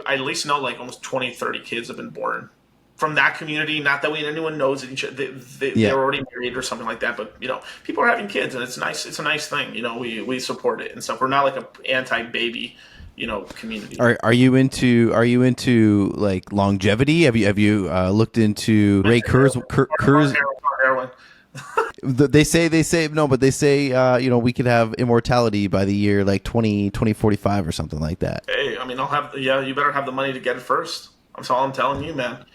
at least know like almost 20, 30 kids have been born from that community. Not that anyone knows it. They're already married or something like that. But people are having kids and it's nice. It's a nice thing. We support it and stuff. We're not like an anti-baby community. Are you into like longevity? Have you looked into Ray Kurz's? Heroin. They say no, but they say we could have immortality by the year like 2045 or something like that. Hey, I mean, you better have the money to get it first. That's all I'm telling you, man.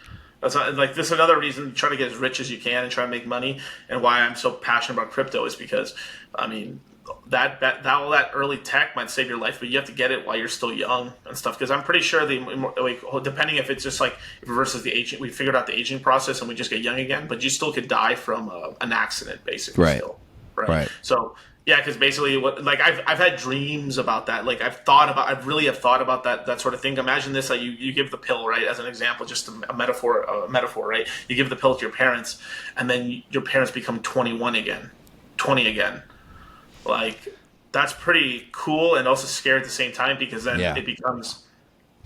That's not, like this is another reason to try to get as rich as you can and try to make money, and why I'm so passionate about crypto is because I mean that all that early tech might save your life, but you have to get it while you're still young and stuff. Because I'm pretty sure depending if it's just like versus the aging, we figured out the aging process and we just get young again, but you still could die from an accident basically. Right. Still, right. So yeah, because basically I've had dreams about that. Like I really have thought about that sort of thing. Imagine this: like you give the pill, right, as an example, just a metaphor, right? You give the pill to your parents, and then your parents become 20 again. Like that's pretty cool and also scary at the same time because then it becomes.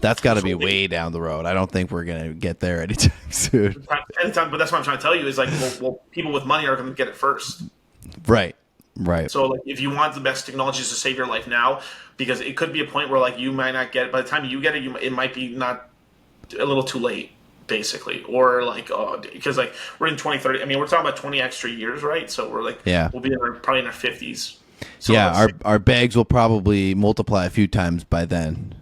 That's got to be way down the road. I don't think we're gonna get there anytime soon. Anytime, but that's what I'm trying to tell you is like, well people with money are going to get it first. Right. So like, if you want the best technologies to save your life now, because it could be a point where like you might not get it. By the time you get it, it might be not a little too late. Basically, or like because like we're in 2030. I mean, we're talking about 20 extra years, right? So we're like, we'll be probably in our 50s. So our bags will probably multiply a few times by then.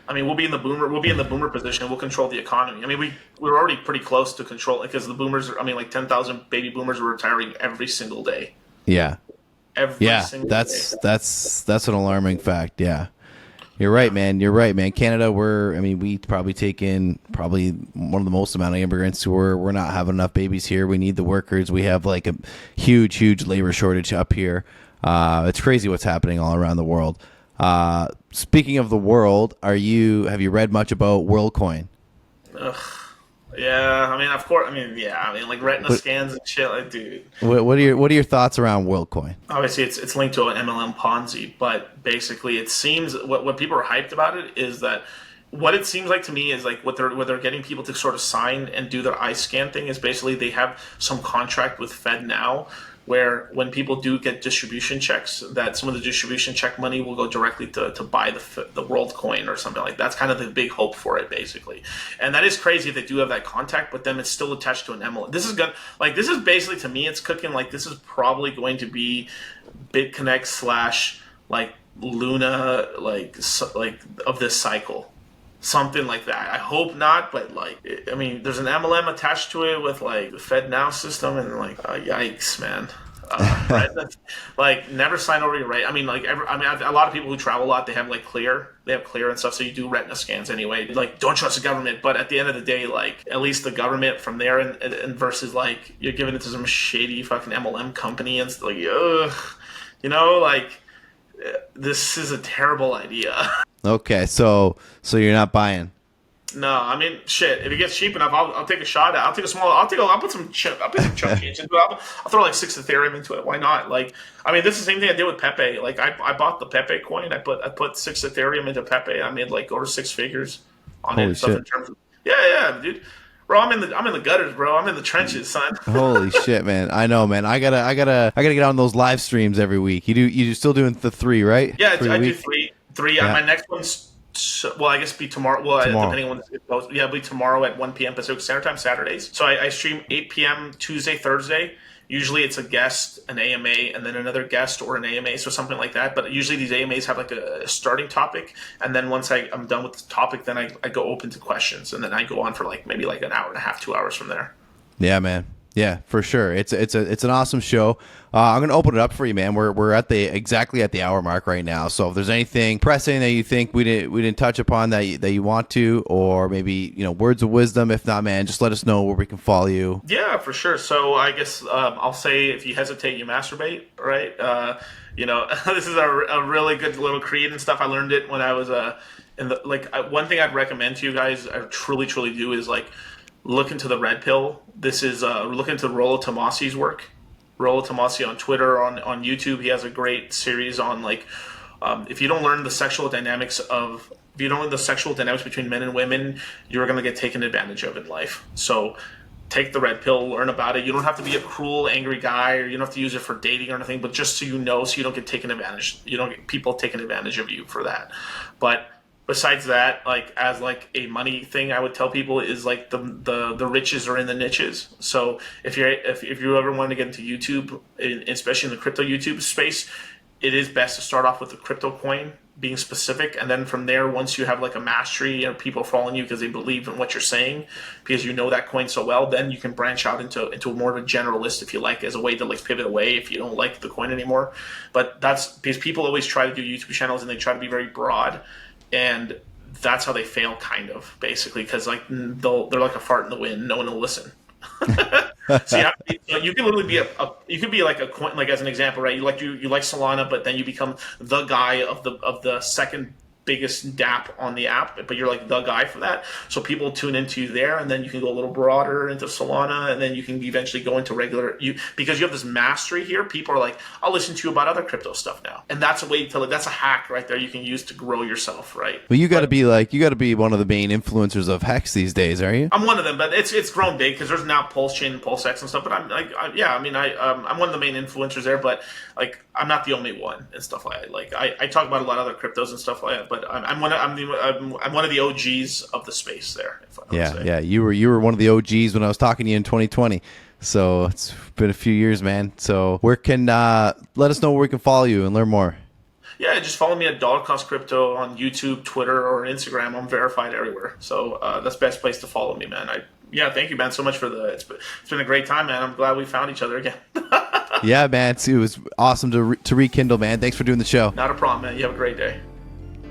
I mean, we'll be in the boomer position. We'll control the economy. I mean, we're already pretty close to control because the boomers. Like 10,000 baby boomers are retiring every single day. Yeah. That's an alarming fact. Yeah. You're right, man. Canada, we probably take in one of the most amount of immigrants who we're not having enough babies here. We need the workers. We have like a huge labor shortage up here. It's crazy what's happening all around the world. Speaking of the world, have you read much about WorldCoin? Ugh. Yeah, I mean, of course. I mean, like retina scans and shit. Like, dude. What are your thoughts around WorldCoin? Obviously, it's linked to an MLM Ponzi, but basically, it seems what people are hyped about it is that what it seems like to me is like what they're getting people to sort of sign and do their eye scan thing is basically they have some contract with FedNow where when people do get distribution checks, that some of the distribution check money will go directly to buy the WorldCoin or something like that. That's kind of the big hope for it, basically. And that is crazy if they do have that contact, but then it's still attached to an MLM. This is basically, to me, it's cooking like this is probably going to be BitConnect / like Luna, like of this cycle. Something like that. I hope not, but there's an MLM attached to it with like the FedNow system, and like, yikes, man. Right? Never sign over your right. A lot of people who travel a lot, they have clear and stuff. So you do retina scans anyway. Like, don't trust the government, but at the end of the day, like at least the government from there, and versus like you're giving it to some shady fucking MLM company and like, this is a terrible idea. Okay, so you're not buying? No, I mean, shit. If it gets cheap enough, I'll take a shot at it. I'll put some chunk change into it. I'll throw like 6 Ethereum into it. Why not? Like, I mean, this is the same thing I did with Pepe. Like, I bought the Pepe coin. I put 6 Ethereum into Pepe. I made like over 6 figures on Holy it. And stuff shit. in terms of, yeah, dude. Bro, I'm in the gutters, bro. I'm in the trenches, son. Holy shit, man! I know, man. I gotta get on those live streams every week. You still doing the 3, right? Yeah, Three a I do week? 3. Yeah. My next one's, well, I guess be tomorrow. Well, depending on when it goes. Yeah, it'll be tomorrow at 1 p.m. Pacific Standard Time, Saturdays. So I stream 8 p.m. Tuesday, Thursday. Usually it's a guest, an AMA, and then another guest or an AMA, so something like that. But usually these AMAs have like a starting topic, and then once I'm done with the topic, then I go open to questions, and then I go on for like maybe like an hour and a half, 2 hours from there. Yeah, man. Yeah, for sure. It's an awesome show. I'm gonna open it up for you, man. We're at exactly at the hour mark right now. So if there's anything pressing that you think we didn't touch upon that you want to, or maybe words of wisdom. If not, man, just let us know where we can follow you. Yeah, for sure. So I guess I'll say if you hesitate, you masturbate. Right? This is a really good little creed and stuff. I learned it when I was one thing I'd recommend to you guys. I truly do is like look into the red pill. This is look into Rollo Tomasi's work. Rollo Tomasi on Twitter, on YouTube. He has a great series on like if you don't learn the sexual dynamics between men and women, you're going to get taken advantage of in life. So take the red pill, learn about it. You don't have to be a cruel, angry guy, or you don't have to use it for dating or anything, but just so you don't get taken advantage. You don't get people taking advantage of you for that. But besides that, like as like a money thing, I would tell people is like the riches are in the niches. So if you ever want to get into YouTube, especially in the crypto YouTube space, it is best to start off with the crypto coin, being specific, and then from there, once you have like a mastery and people following you because they believe in what you're saying, because you know that coin so well, then you can branch out into more of a generalist, if you like, as a way to like pivot away if you don't like the coin anymore. But that's because people always try to do YouTube channels and they try to be very broad, and that's how they fail, kind of, basically, because like they're like a fart in the wind. No one will listen. So you can literally be you could be like a coin, like as an example, right? You like Solana, but then you become the guy of the second biggest DApp on the app, but you're like the guy for that. So people tune into you there, and then you can go a little broader into Solana, and then you can eventually go into because you have this mastery here. People are like, I'll listen to you about other crypto stuff now, and that's a way to that's a hack right there you can use to grow yourself, right? Well, you got to be one of the main influencers of Hex these days, are you? I'm one of them, but it's grown big because there's now Pulse Chain and PulseX and stuff. But I'm like, I'm one of the main influencers there, but like I'm not the only one and stuff like that. Like I talk about a lot of other cryptos and stuff like that, but I'm one of the OGs of the space there. Yeah. You were one of the OGs when I was talking to you in 2020. So it's been a few years, man. So where can let us know where we can follow you and learn more? Yeah, just follow me at DollarCostCrypto on YouTube, Twitter, or Instagram. I'm verified everywhere. So that's the best place to follow me, man. Thank you, man, so much for it's been a great time, man. I'm glad we found each other again. Yeah, man. It was awesome to rekindle, man. Thanks for doing the show. Not a problem, man. You have a great day.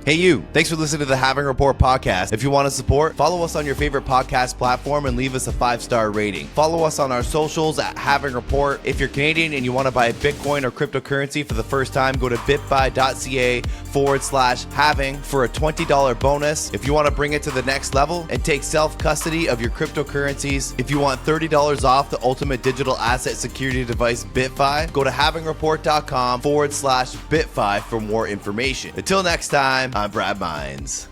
Hey you, thanks for listening to the Halving Report podcast. If you want to support, follow us on your favorite podcast platform and leave us a 5-star rating. Follow us on our socials at Halving Report. If you're Canadian and you want to buy Bitcoin or cryptocurrency for the first time, go to bitbuy.ca/halving for a $20 bonus. If you want to bring it to the next level and take self-custody of your cryptocurrencies, if you want $30 off the ultimate digital asset security device BitFi, go to halvingreport.com/BitFi for more information. Until next time, I'm Brad Mines.